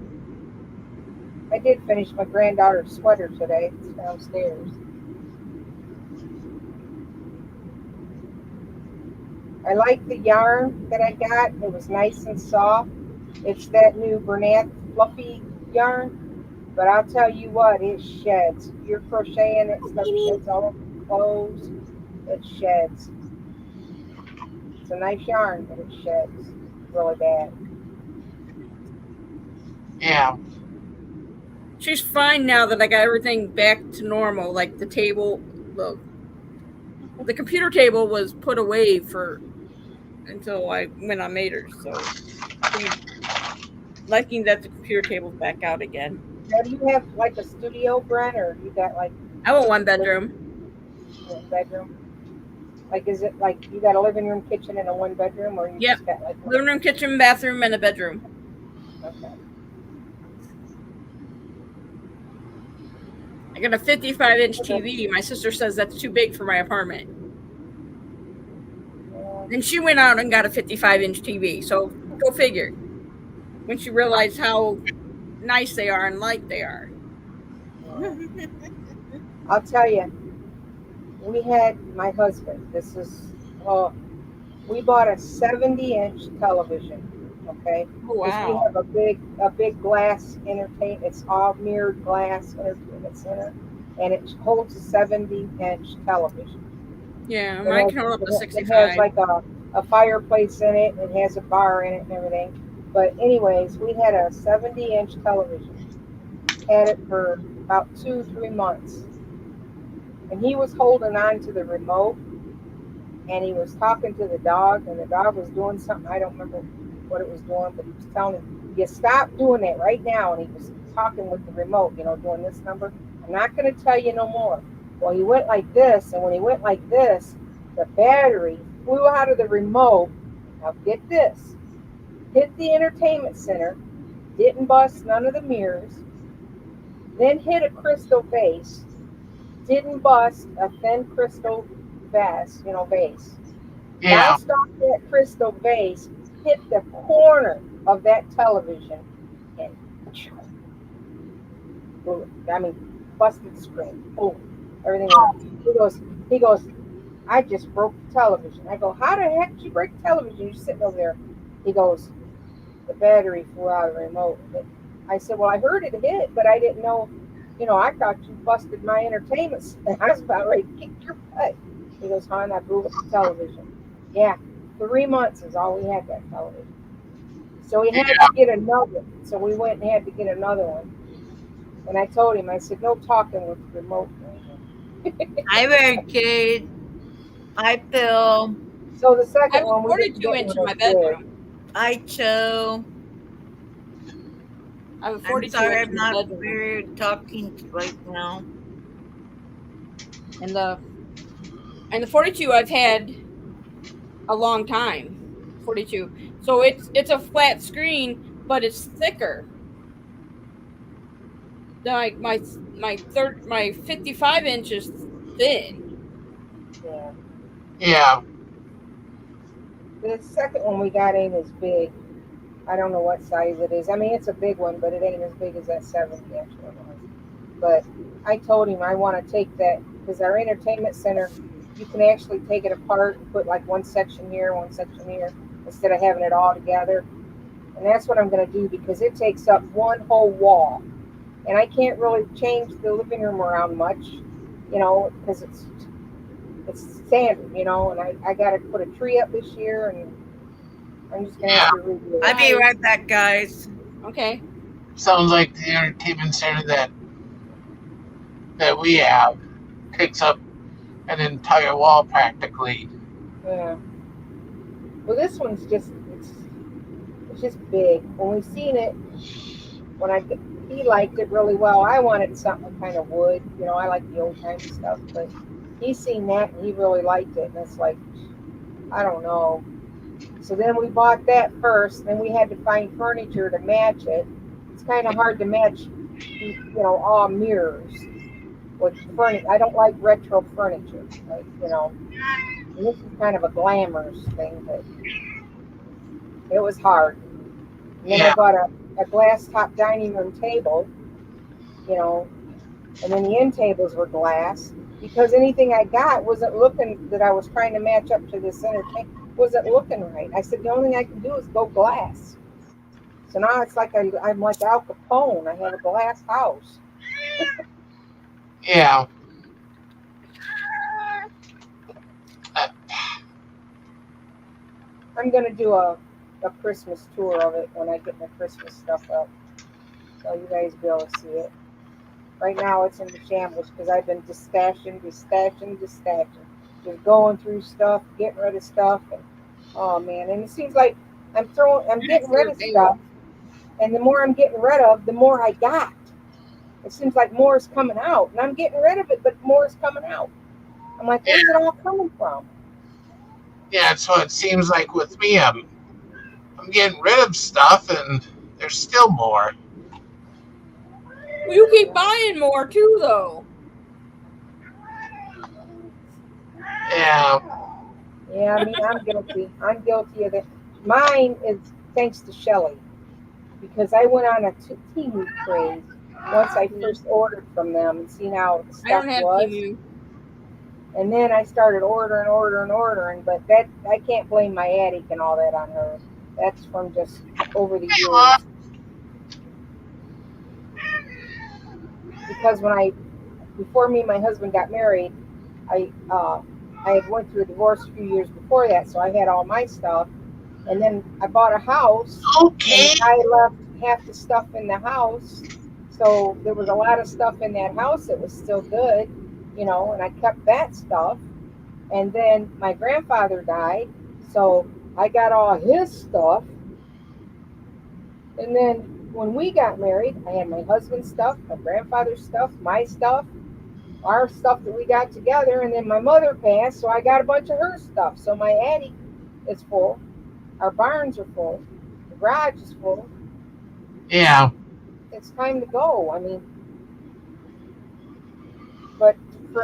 I did finish my granddaughter's sweater today. It's downstairs. I like the yarn that I got. It was nice and soft. It's that new Bernat fluffy yarn. But I'll tell you what, it sheds. If you're crocheting it, stuff sheds all over the clothes. It sheds. It's a nice yarn, but it sheds really bad. Yeah. She's fine now that I got everything back to normal. Like the table, the computer table was put away until when I made her. So she's liking that the computer table's back out again. Now, do you have like a studio, Brent, or you got like? I want 1 bedroom. 1 bedroom. Like, is it like you got a living room, kitchen, and a 1 bedroom, or you just got like living room, kitchen, bathroom, and a bedroom? Okay. I got a 55-inch TV. My sister says that's too big for my apartment. And she went out and got a 55-inch TV. So go figure. When she realized how nice they are and light they are. I'll tell you, we had my husband. We bought a 70-inch television. Okay. Oh, wow. We have a big glass entertainment. It's all mirrored glass entertainment center, and it holds a 70-inch television. Yeah, mine can hold up to 65. It has like a fireplace in it. It has a bar in it and everything. But anyways, we had a 70-inch television. Had it for about 2-3 months. And he was holding on to the remote, and he was talking to the dog, and the dog was doing something. I don't remember what it was doing, but he was telling him, you stop doing that right now. And he was talking with the remote, doing this number. I'm not going to tell you no more. Well, he went like this, and when he went like this, the battery flew out of the remote. Now get this. Hit the entertainment center, didn't bust none of the mirrors, then hit a crystal vase, didn't bust a thin crystal vase. Yeah. Bounced off that crystal vase, hit the corner of that television, and busted the screen. Boom. Everything else. He goes, I just broke the television. I go, how the heck did you break the television? You're sitting over there. He goes, the battery flew out of the remote. I said, well, I heard it hit, but I didn't know. I thought you busted my entertainment. I was about ready to kick your butt. He goes, hon, I blew up the television. Yeah, 3 months is all we had that television. So we had to get another. So we went and had to get another one. And I told him, I said, no talking with the remote. I barricade. I feel. So the I second have a one we didn't 42 get inch one in my as big. bedroom. I chose. I have a I'm 42 sorry, inch I'm in my not bedroom. very talking right now. And the 42 I've had a long time. 42. So it's a flat screen, but it's thicker. Like my 55 inch is thin. Yeah. Yeah. The second one we got ain't as big. I don't know what size it is. I mean, it's a big one, but it ain't as big as that 70-inch one was. But I told him I want to take that because our entertainment center, you can actually take it apart and put like one section here, one section here, instead of having it all together. And that's what I'm going to do because it takes up one whole wall. And I can't really change the living room around much, because it's standard, and I got to put a tree up this year, and I'm just going to have to redo it. I'll be right back, guys. Okay. Sounds like the entertainment center that we have takes up an entire wall practically. Yeah. Well, this one's it's just big. When we seen it, he liked it really well. I wanted something kind of wood, I like the old kind of stuff, but he seen that and he really liked it, and it's like, I don't know. So then we bought that first, then we had to find furniture to match it. It's kind of hard to match, all mirrors with furniture. I don't like retro furniture, and this is kind of a glamorous thing, but it was hard. And then I bought a glass top dining room table, and then the end tables were glass because anything I got wasn't looking that I was trying to match up to this entertainment wasn't looking right. I said the only thing I can do is go glass. So now it's like I'm like Al Capone. I have a glass house. Yeah. I'm gonna do a Christmas tour of it when I get my Christmas stuff up, so you guys be able to see it. Right now it's in the shambles because I've been destashing, just going through stuff, getting rid of stuff, and oh man, and it seems like I'm getting rid of stuff, and the more I'm getting rid of, the more I got. It seems like more is coming out, and I'm getting rid of it, but more is coming out. I'm like, where's it all coming from? Yeah, that's what it seems like with me. I'm getting rid of stuff, and there's still more. Well, you keep buying more too, though. Yeah. Yeah, I mean, I'm guilty. I'm guilty of it. Mine is thanks to Shelly, because I went on a Temu craze once I first ordered from them and seen how the I stuff don't have was. Temu. And then I started ordering, but that I can't blame my attic and all that on her. That's from just over the years. Because before me and my husband got married, I had went through a divorce a few years before that, so I had all my stuff. And then I bought a house. Okay. And I left half the stuff in the house. So there was a lot of stuff in that house that was still good, and I kept that stuff. And then my grandfather died, so I got all his stuff. And then when we got married, I had my husband's stuff, my grandfather's stuff, my stuff, our stuff that we got together. And then my mother passed, so I got a bunch of her stuff. So my attic is full. Our barns are full. The garage is full. Yeah. It's time to go. I mean, but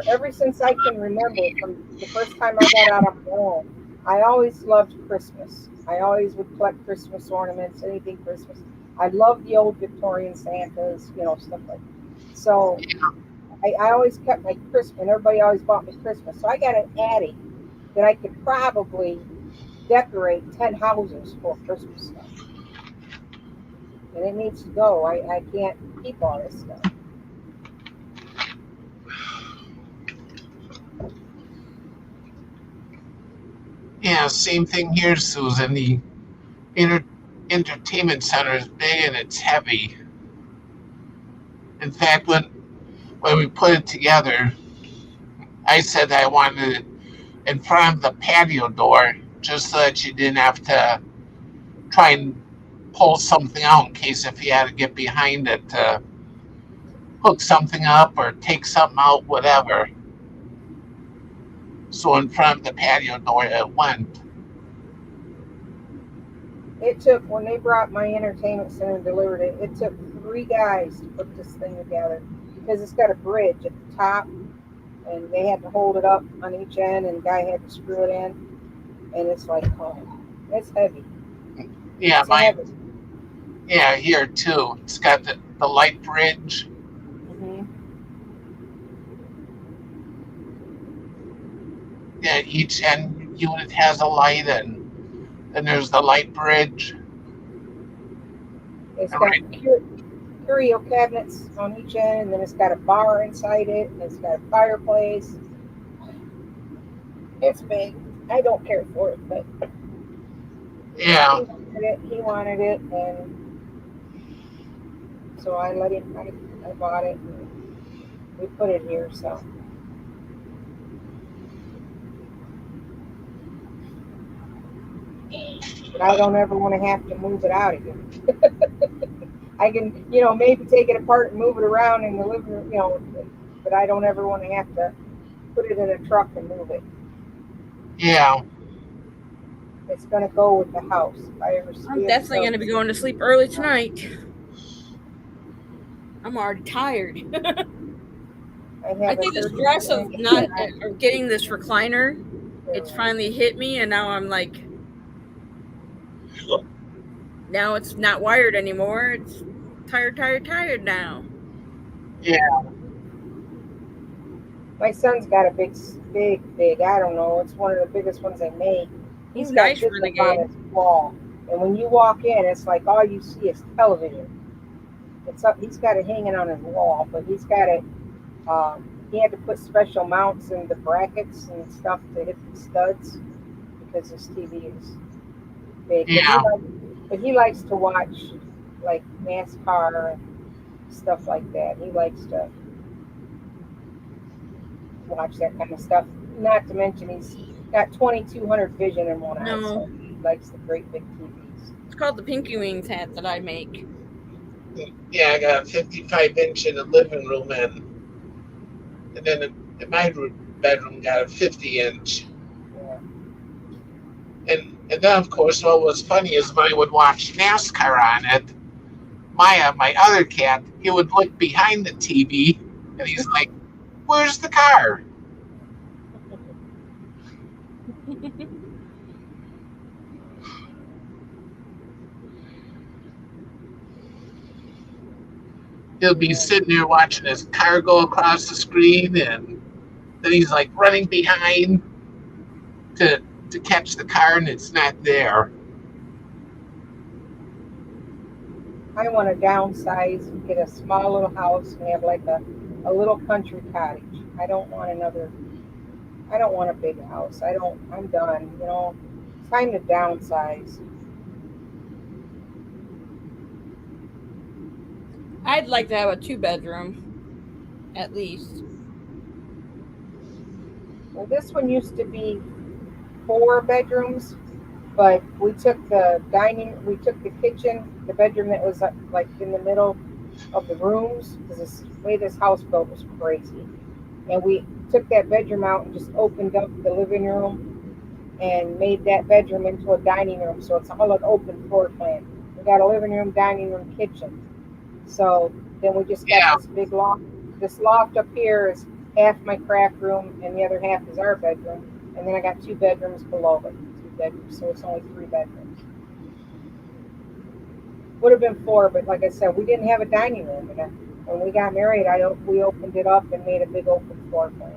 ever since I can remember, from the first time I got out on my own, I always loved Christmas. I always would collect Christmas ornaments, anything Christmas. I love the old Victorian Santas, stuff like that. So I always kept my Christmas, and everybody always bought me Christmas. So I got an attic that I could probably decorate 10 houses for Christmas stuff. and it needs to go. I can't keep all this stuff. Yeah, same thing here, Susan. The entertainment center is big and it's heavy. In fact, when we put it together, I said I wanted it in front of the patio door just so that you didn't have to try and pull something out in case if you had to get behind it to hook something up or take something out, whatever. So in front of the patio door it went. It took, when they brought my entertainment center and delivered it, it took 3 guys to put this thing together because it's got a bridge at the top, and they had to hold it up on each end, and the guy had to screw it in, and it's like, oh, it's heavy. Yeah, It's heavy. yeah, here too. It's got the light bridge. Hmm. Yeah, each end unit has a light, and then there's the light bridge. It's All got right. curio cabinets on each end, and then it's got a bar inside it, and it's got a fireplace. It's big. I don't care for it, but Yeah, he wanted it, and so I let him. I bought it, and we put it here. So but I don't ever want to have to move it out again. I can, maybe take it apart and move it around in the living room, but I don't ever want to have to put it in a truck and move it. yeah. It's going to go with the house. If I ever see I'm it, definitely so- going to be going to sleep early tonight. I'm already tired. I think the stress of not or getting this recliner, it's finally hit me, and now I'm like, now it's not wired anymore. It's tired now. My son's got a big. I don't know. It's one of the biggest ones I made. He's got Nice this Renegade. on his wall, and when you walk in, it's like all you see is television. It's up. He's got it hanging on his wall, but he's got it. He had to put special mounts in the brackets and stuff to hit the studs because his TV is big. Yeah. But he likes to watch like NASCAR and stuff like that. He likes to watch that kind of stuff. Not to mention he's got 2200 vision in one eye, No. so he likes the great big TVs. It's called the Pinky Wings hat that I make. Yeah, I got a 55-inch in the living room, and then in my bedroom got a 50-inch. Yeah. And then, of course, what was funny is when I would watch NASCAR on it, Maya, my other cat, he would look behind the TV, and he's like, "Where's the car?" He'll be sitting there watching his car go across the screen, and then he's like running behind to catch the car, and it's not there. I want to downsize and get a small little house and have like a little country cottage. I don't want a big house. I'm done, It's time to downsize. I'd like to have a 2-bedroom, at least. Well, this one used to be 4 bedrooms, but we took the kitchen, the bedroom that was like in the middle of the rooms, because the way this house built was crazy. And we took that bedroom out and just opened up the living room and made that bedroom into a dining room. So it's all an open floor plan. We got a living room, dining room, kitchen. So then we just got this big loft. This loft up here is half my craft room, and the other half is our bedroom. And then I got 2 bedrooms below it, 2 bedrooms. So it's only 3 bedrooms. Would have been 4, but like I said, we didn't have a dining room. And when we got married, we opened it up and made a big open floor plan.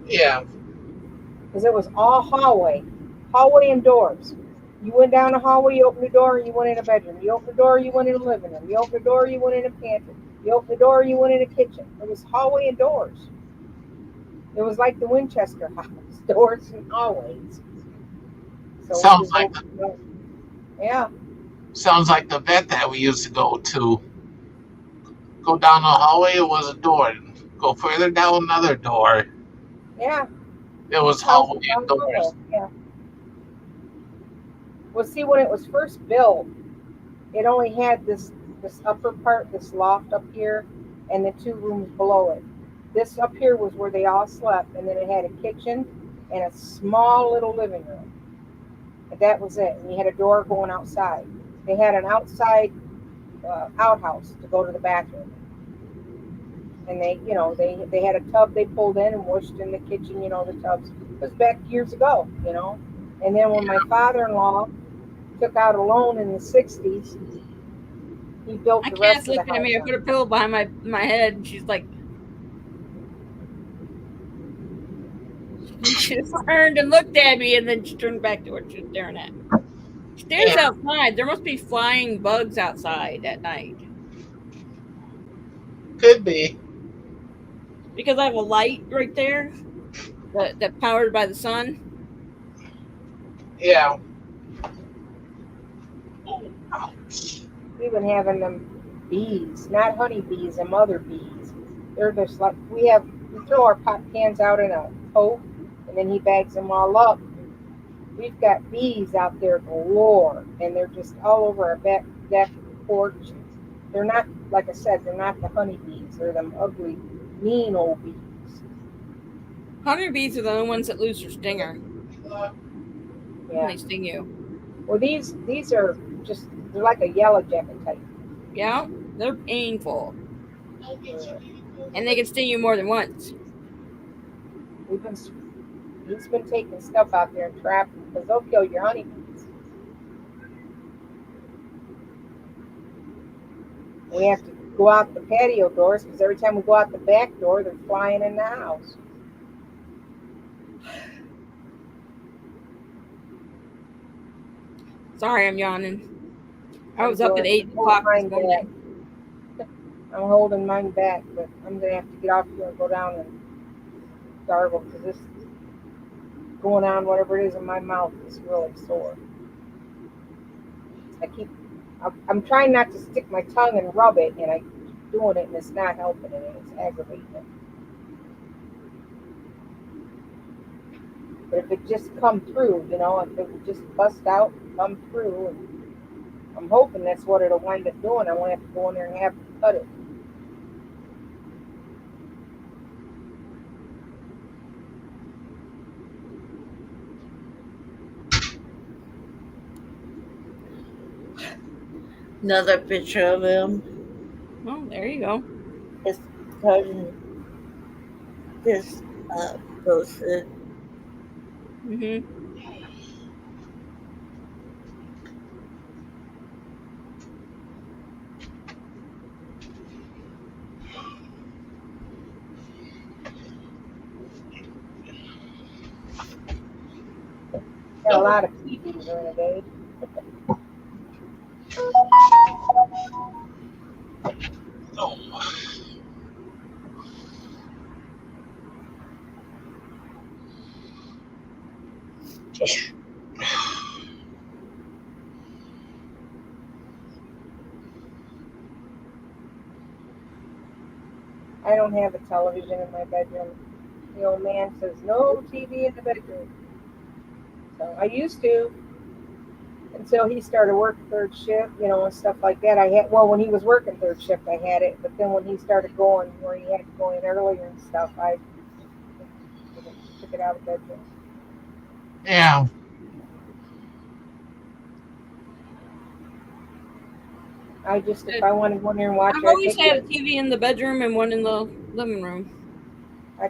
Yeah, Because it was all hallway and doors. You went down the hallway, you opened the door, and you went in a bedroom. You opened the door, you went in a living room. You opened the door, you went in a pantry. You opened the door, you went in a kitchen. It was hallway and doors. It was like the Winchester house, doors and hallways. So we Sounds just like yeah, sounds like the vet that we used to go to. Go down the hallway, it was a door. Go further down, another door. yeah. It was House hallway down and the hallway. doors. Yeah. Well, see, when it was first built, it only had this upper part, this loft up here, and the 2 rooms below it. This up here was where they all slept, and then it had a kitchen and a small little living room. And that was it. And you had a door going outside. They had an outside outhouse to go to the bathroom. And they had a tub they pulled in and washed in the kitchen. The tubs. It was back years ago. And then when my father-in-law took out a loan in the 60s, he built My the cat's rest of the looking at house. me. I put a pillow behind my head, and she's like, she just turned and looked at me, and then she turned back to what she was staring at. Stares Yeah. outside. There must be flying bugs outside at night Could be. because I have a light right there that's powered by the sun. Yeah. Oh, ouch. We've been having them bees, not honey bees, them other bees. They're just like we throw our pot cans out in a tote, and then he bags them all up. We've got bees out there galore, and they're just all over our back deck porch. They're not, like I said, they're not the honey bees. They're them ugly, mean old bees. Honeybees are the only ones that lose their stinger when Yeah. they sting you. Well, these are just they're like a yellow jacket type. Yeah, they're painful, and they can sting you more than once. He's been taking stuff out there and trapping because they'll kill your honeybees. We have to go out the patio doors because every time we go out the back door, they're flying in the house. Sorry, I'm yawning. I was up at 8 o'clock this morning. I'm holding mine back, but I'm gonna have to get off here and go down and gargle because this going on, whatever it is in my mouth, is really sore. I'm trying not to stick my tongue and rub it, and I'm doing it, and it's not helping it, and it's aggravating it. But if it just come through, if it would just bust out and come through, and I'm hoping that's what it'll wind up doing. I won't have to go in there and have to cut it. Another picture of him. Oh, there you go. His cousin just posted. Mm-hmm. Got a lot of TVs during the day. Oh. Just. I don't have a television in my bedroom. The old man says no TV in the bedroom. So I used to until he started working 3rd shift, and stuff like that. When he was working 3rd shift, I had it, but then when he started going where he had to go in earlier and stuff, I took it out of the bedroom. Yeah. If I wanted one here and watch I've it, always had a TV in the bedroom and one in the living room.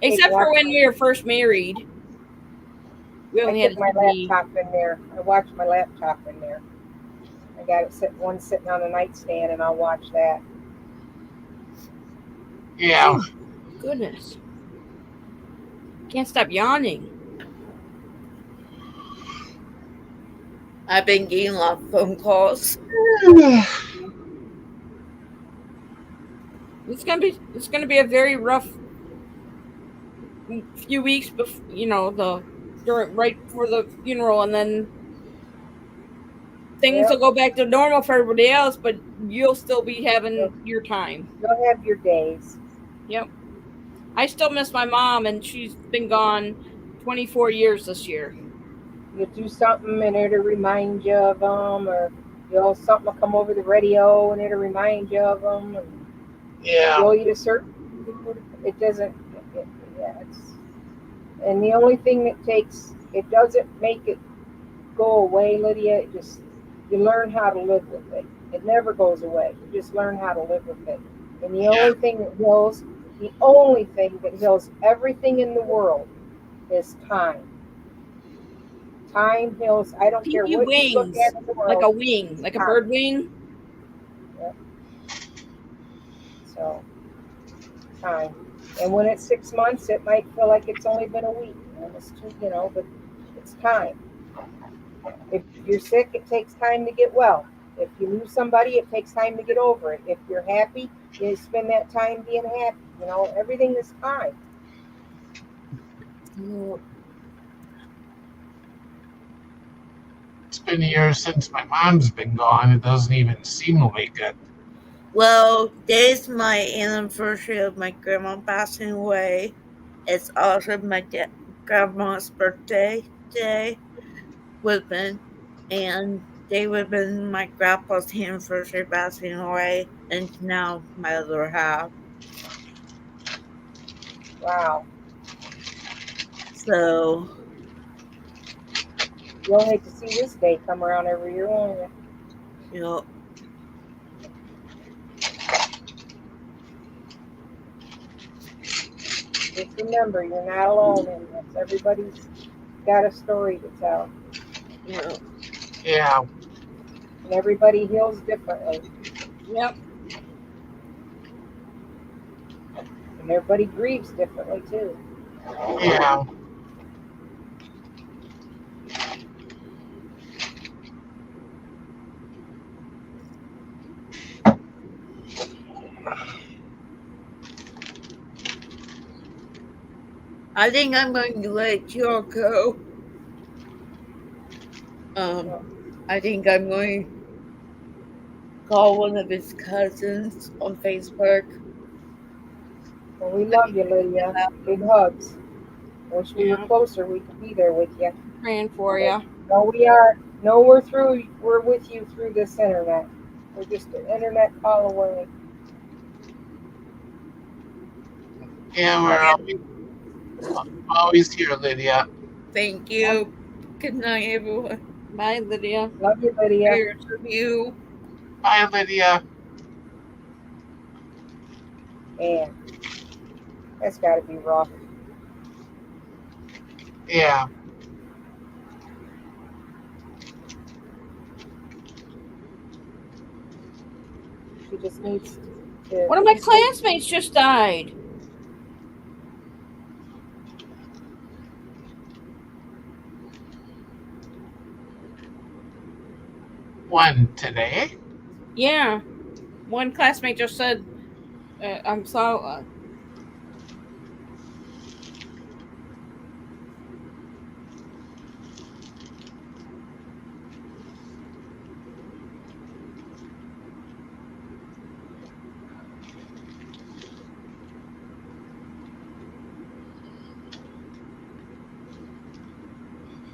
Except for when we were first married. We only had a my TV. laptop in there. I watch my laptop in there. I got it sitting on the nightstand, and I'll watch that. Yeah. Goodness. Can't stop yawning. I've been getting a lot of phone calls. It's gonna be a very rough few weeks before right before the funeral, and then things Yep. will go back to normal for everybody else, but you'll still be having Yep. your time. You'll have your days. Yep. I still miss my mom, and she's been gone 24 years this year. You do something and it'll remind you of them, or something will come over the radio and it'll remind you of them. And Yeah. you'll eat a certain food. It doesn't. Yeah, and the only thing that it doesn't make it go away, Lydia. You learn how to live with it. It never goes away. You just learn how to live with it. And the only thing that heals everything in the world is time. Time heals. I don't care Pinky what you look wings, at in the world. like a wing, like a bird wing. Yep. So, time. And when it's 6 months, it might feel like it's only been a week. And it's but it's time. If you're sick, it takes time to get well. If you lose somebody, it takes time to get over it. If you're happy, you spend that time being happy. Everything is time. It's been years since my mom's been gone. It doesn't even seem like it. Well, today's my anniversary of my grandma passing away. It's also my grandma's birthday today, would have been, and they would have been my grandpa's anniversary passing away, and now my other half. Wow. So, You'll hate to see this day come around every year, won't you? you know, Just remember, you're not alone in this. Everybody's got a story to tell. Yeah. And everybody heals differently. Yep. And everybody grieves differently, too. Yeah. I think I'm going to let Joe go. I think I'm going to call one of his cousins on Facebook. Well, we love you, Lydia. Big hugs. Wish we were closer. We could be there with you. Praying for you. No, we are. No, we're through. We're with you through this internet. We're just an internet call away. Yeah, we're always here, Lydia. Thank you. Good night, everyone. Bye, Lydia. Love you, Lydia. Prayers for you. Bye, Lydia. Man, that's got to be rough. Yeah. She just needs to. One of my classmates just died. When? Today? Yeah. One classmate just said, I'm sorry.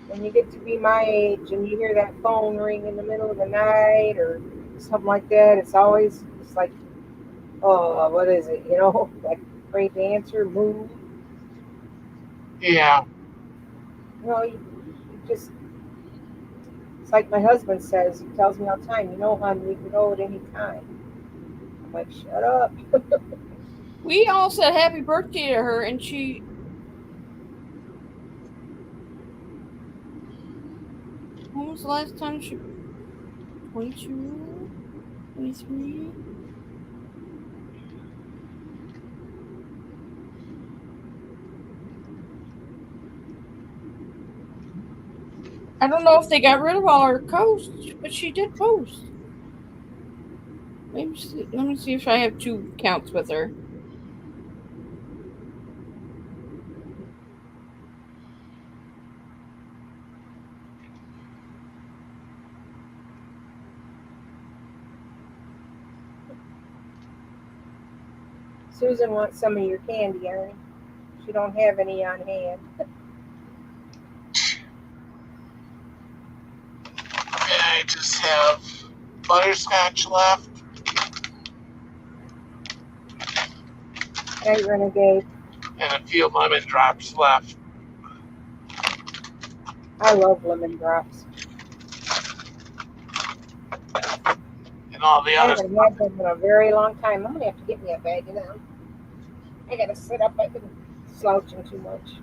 When you get to be my age and you hear that phone ring in the middle of the night or something like that, it's like, oh, what is it? Like afraid to answer, move. Yeah. You just, it's like my husband says, he tells me all the time, hon, we can go at any time. I'm like, shut up. We all said happy birthday to her, and she. When was the last time she. 22? 23? I don't know if they got rid of all her posts, but she did post. Let me see if I have 2 accounts with her. Susan wants some of your candy, Arnie. She don't have any on hand. I just have butterscotch left. Night, Renegade. And a few lemon drops left. I love lemon drops. And all the I others. haven't had them in a very long time. I'm gonna have to get me a bag of them. I gotta sit up. I've been slouching too much.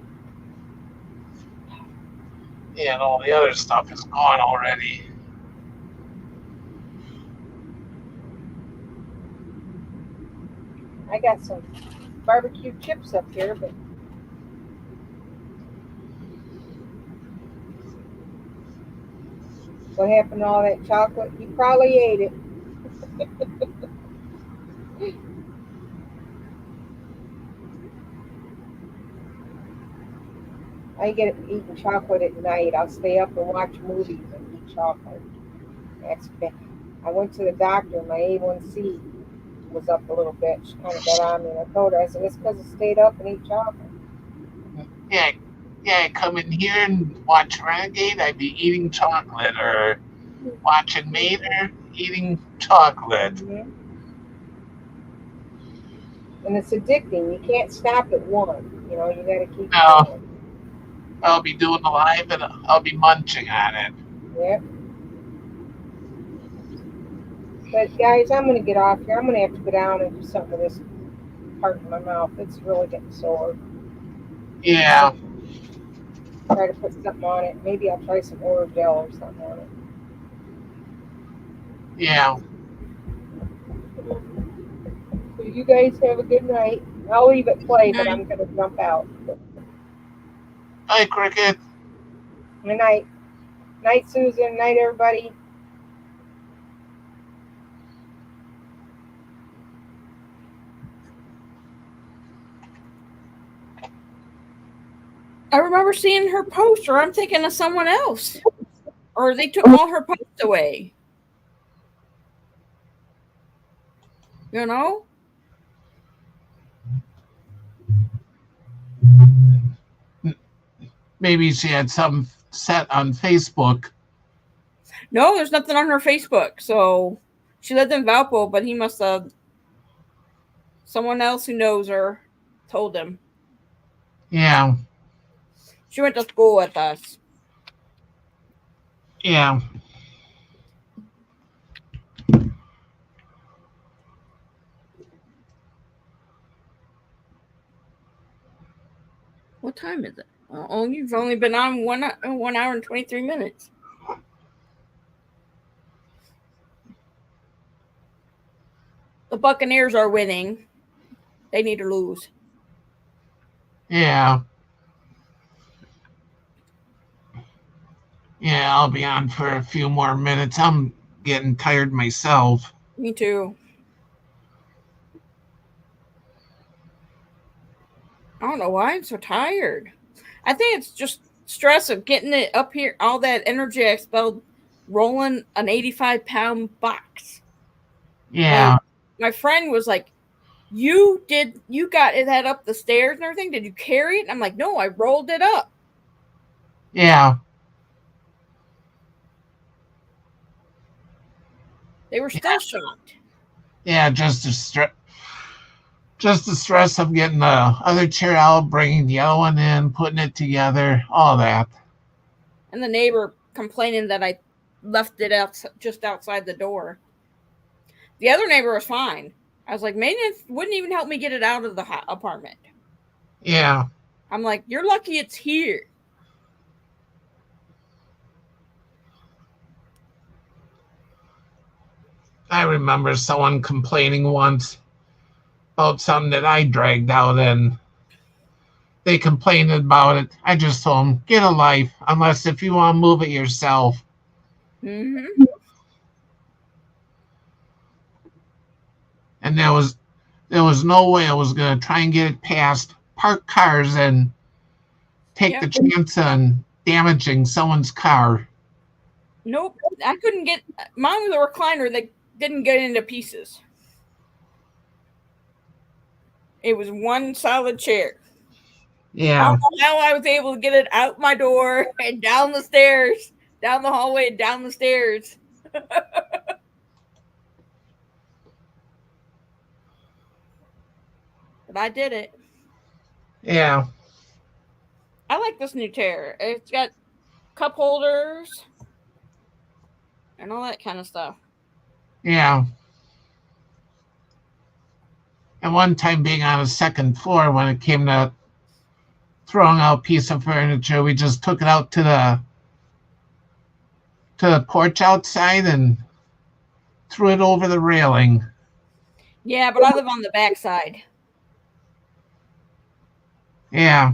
Yeah, and all the other stuff is gone already. I got some barbecue chips up here, but what happened to all that chocolate? You probably ate it. I get eating chocolate at night. I'll stay up and watch movies and eat chocolate. That's bad. I went to the doctor. My A1C was up a little bit. She kind of got on me, and I told her, I said, it's because I stayed up and ate chocolate. Yeah, I come in here and watch Renegade, I'd be eating chocolate, or watching Mater, eating chocolate. Mm-hmm. And it's addicting. You can't stop at one. You know, you got to keep No. going. I'll be doing the live and I'll be munching on it. Yep. But guys, I'm gonna get off here. I'm gonna have to go down and do something with this part of my mouth. It's really getting sore. Yeah, Try to put something on it. Maybe I'll try some oral gel or something on it. yeah. So you guys have a good night. I'll leave it play, but I'm gonna jump out. Hi, Cricket. Good night. Night, Susan. Night, everybody. I remember seeing her post, or I'm thinking of someone else. Or they took all her posts away. You know? Maybe she had some set on Facebook. No, there's nothing on her Facebook. So she lived in Valpo, but he must have, someone else who knows her told him. Yeah, She went to school with us. yeah. What time is it? Oh, you've only been on 1 hour and 23 minutes. The Buccaneers are winning. They need to lose. Yeah. Yeah, I'll be on for a few more minutes. I'm getting tired myself. Me too. I don't know why I'm so tired. I think it's just stress of getting it up here, all that energy I expelled rolling an 85-pound box. Yeah. Like, my friend was like, you got that up the stairs and everything? Did you carry it? And I'm like, no, I rolled it up. Yeah. They were still shocked. Yeah, just the stress of getting the other chair out, bringing the other one in, putting it together, all that. And the neighbor complaining that I left it out just outside the door. The other neighbor was fine. I was like, maintenance wouldn't even help me get it out of the apartment. Yeah. I'm like, you're lucky it's here. I remember someone complaining once about something that I dragged out, and they complained about it. I just told them, get a life, unless if you want to move it yourself. Mm-hmm. And there was no way I was going to try and get it past parked cars and take the chance on damaging someone's car. Nope. I couldn't get mine was a recliner that didn't get into pieces. It was one solid chair. I Yeah. don't know how I was able to get it out my door and down the stairs, down the hallway, and down the stairs. But I did it. Yeah. I like this new chair. It's got cup holders and all that kind of stuff. Yeah. And one time being on a second floor, when it came to throwing out a piece of furniture, we just took it out to the porch outside and threw it over the railing. Yeah, but I live on the back side. Yeah.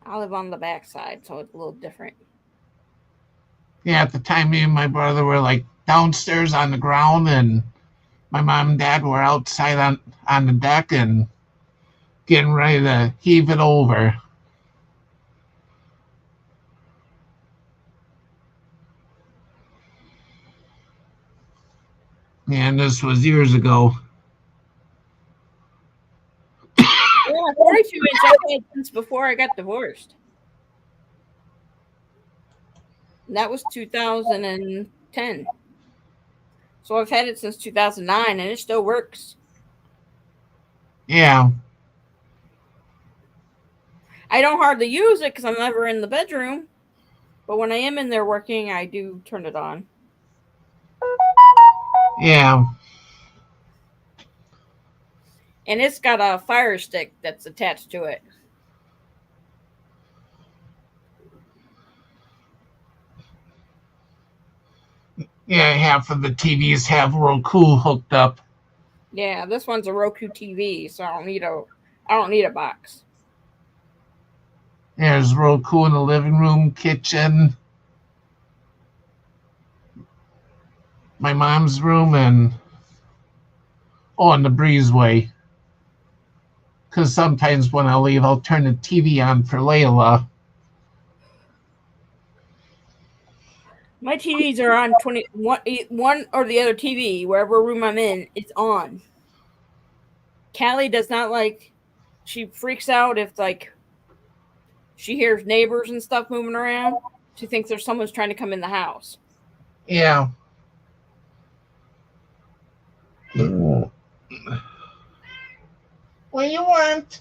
I live on the back side, so it's a little different. Yeah, at the time, me and my brother were like downstairs on the ground, and my mom and dad were outside on the deck and getting ready to heave it over. And this was years ago. Yeah, 42-inch I've had since before I got divorced. And that was 2010. So I've had it since 2009, and it still works. Yeah. I don't hardly use it because I'm never in the bedroom. But when I am in there working, I do turn it on. Yeah. And it's got a fire stick that's attached to it. Yeah, half of the TVs have Roku hooked up. Yeah, this one's a Roku TV, so I don't need a box. There's Roku in the living room, kitchen, my mom's room, and in the breezeway. Because sometimes when I leave, I'll turn the TV on for Layla. My TVs are on one or the other TV, wherever room I'm in, it's on. Callie does not like, she freaks out if like she hears neighbors and stuff moving around. She thinks there's someone's trying to come in the house. Yeah. What do you want?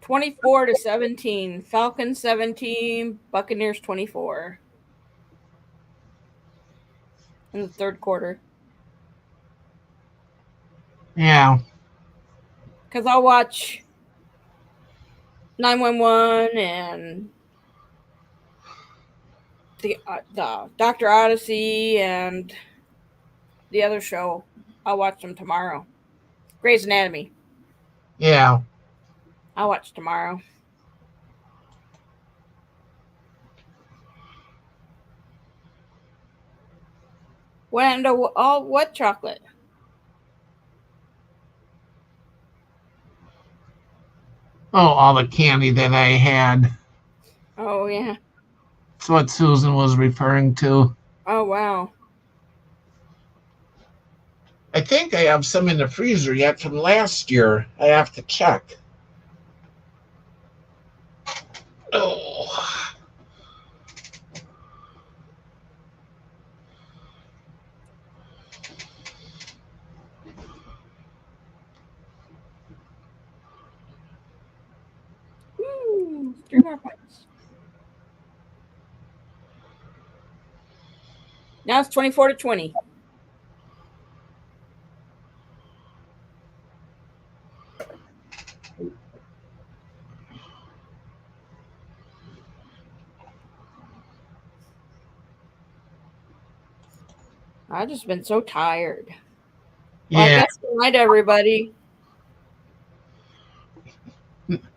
(24-17), Falcons 17, Buccaneers 24 in the third quarter. Yeah. Because I'll watch 911 and the Dr. Odyssey and the other show. I'll watch them tomorrow. Grey's Anatomy. Yeah. I'll watch tomorrow. What chocolate? Oh, all the candy that I had. Oh, yeah. That's what Susan was referring to. Oh, wow. I think I have some in the freezer yet from last year. I have to check. Oh. Ooh, 3 more points. Now it's 24-20. I've just been so tired. Well, I Yeah, guess good night, everybody.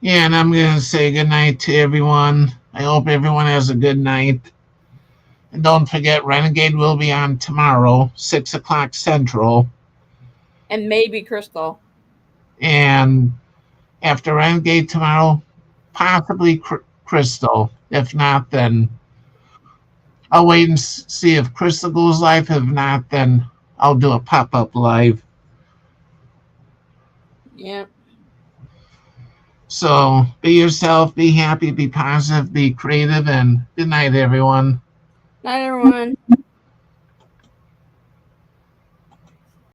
yeah, and I'm gonna say good night to everyone. I hope everyone has a good night. And don't forget, Renegade will be on tomorrow, 6 o'clock Central. And maybe Crystal. And after Renegade tomorrow, possibly Crystal. If not, then I'll wait and see if Crystal goes live. If not, then I'll do a pop-up live. Yeah. So be yourself, be happy, be positive, be creative, and good night, everyone. Night, everyone.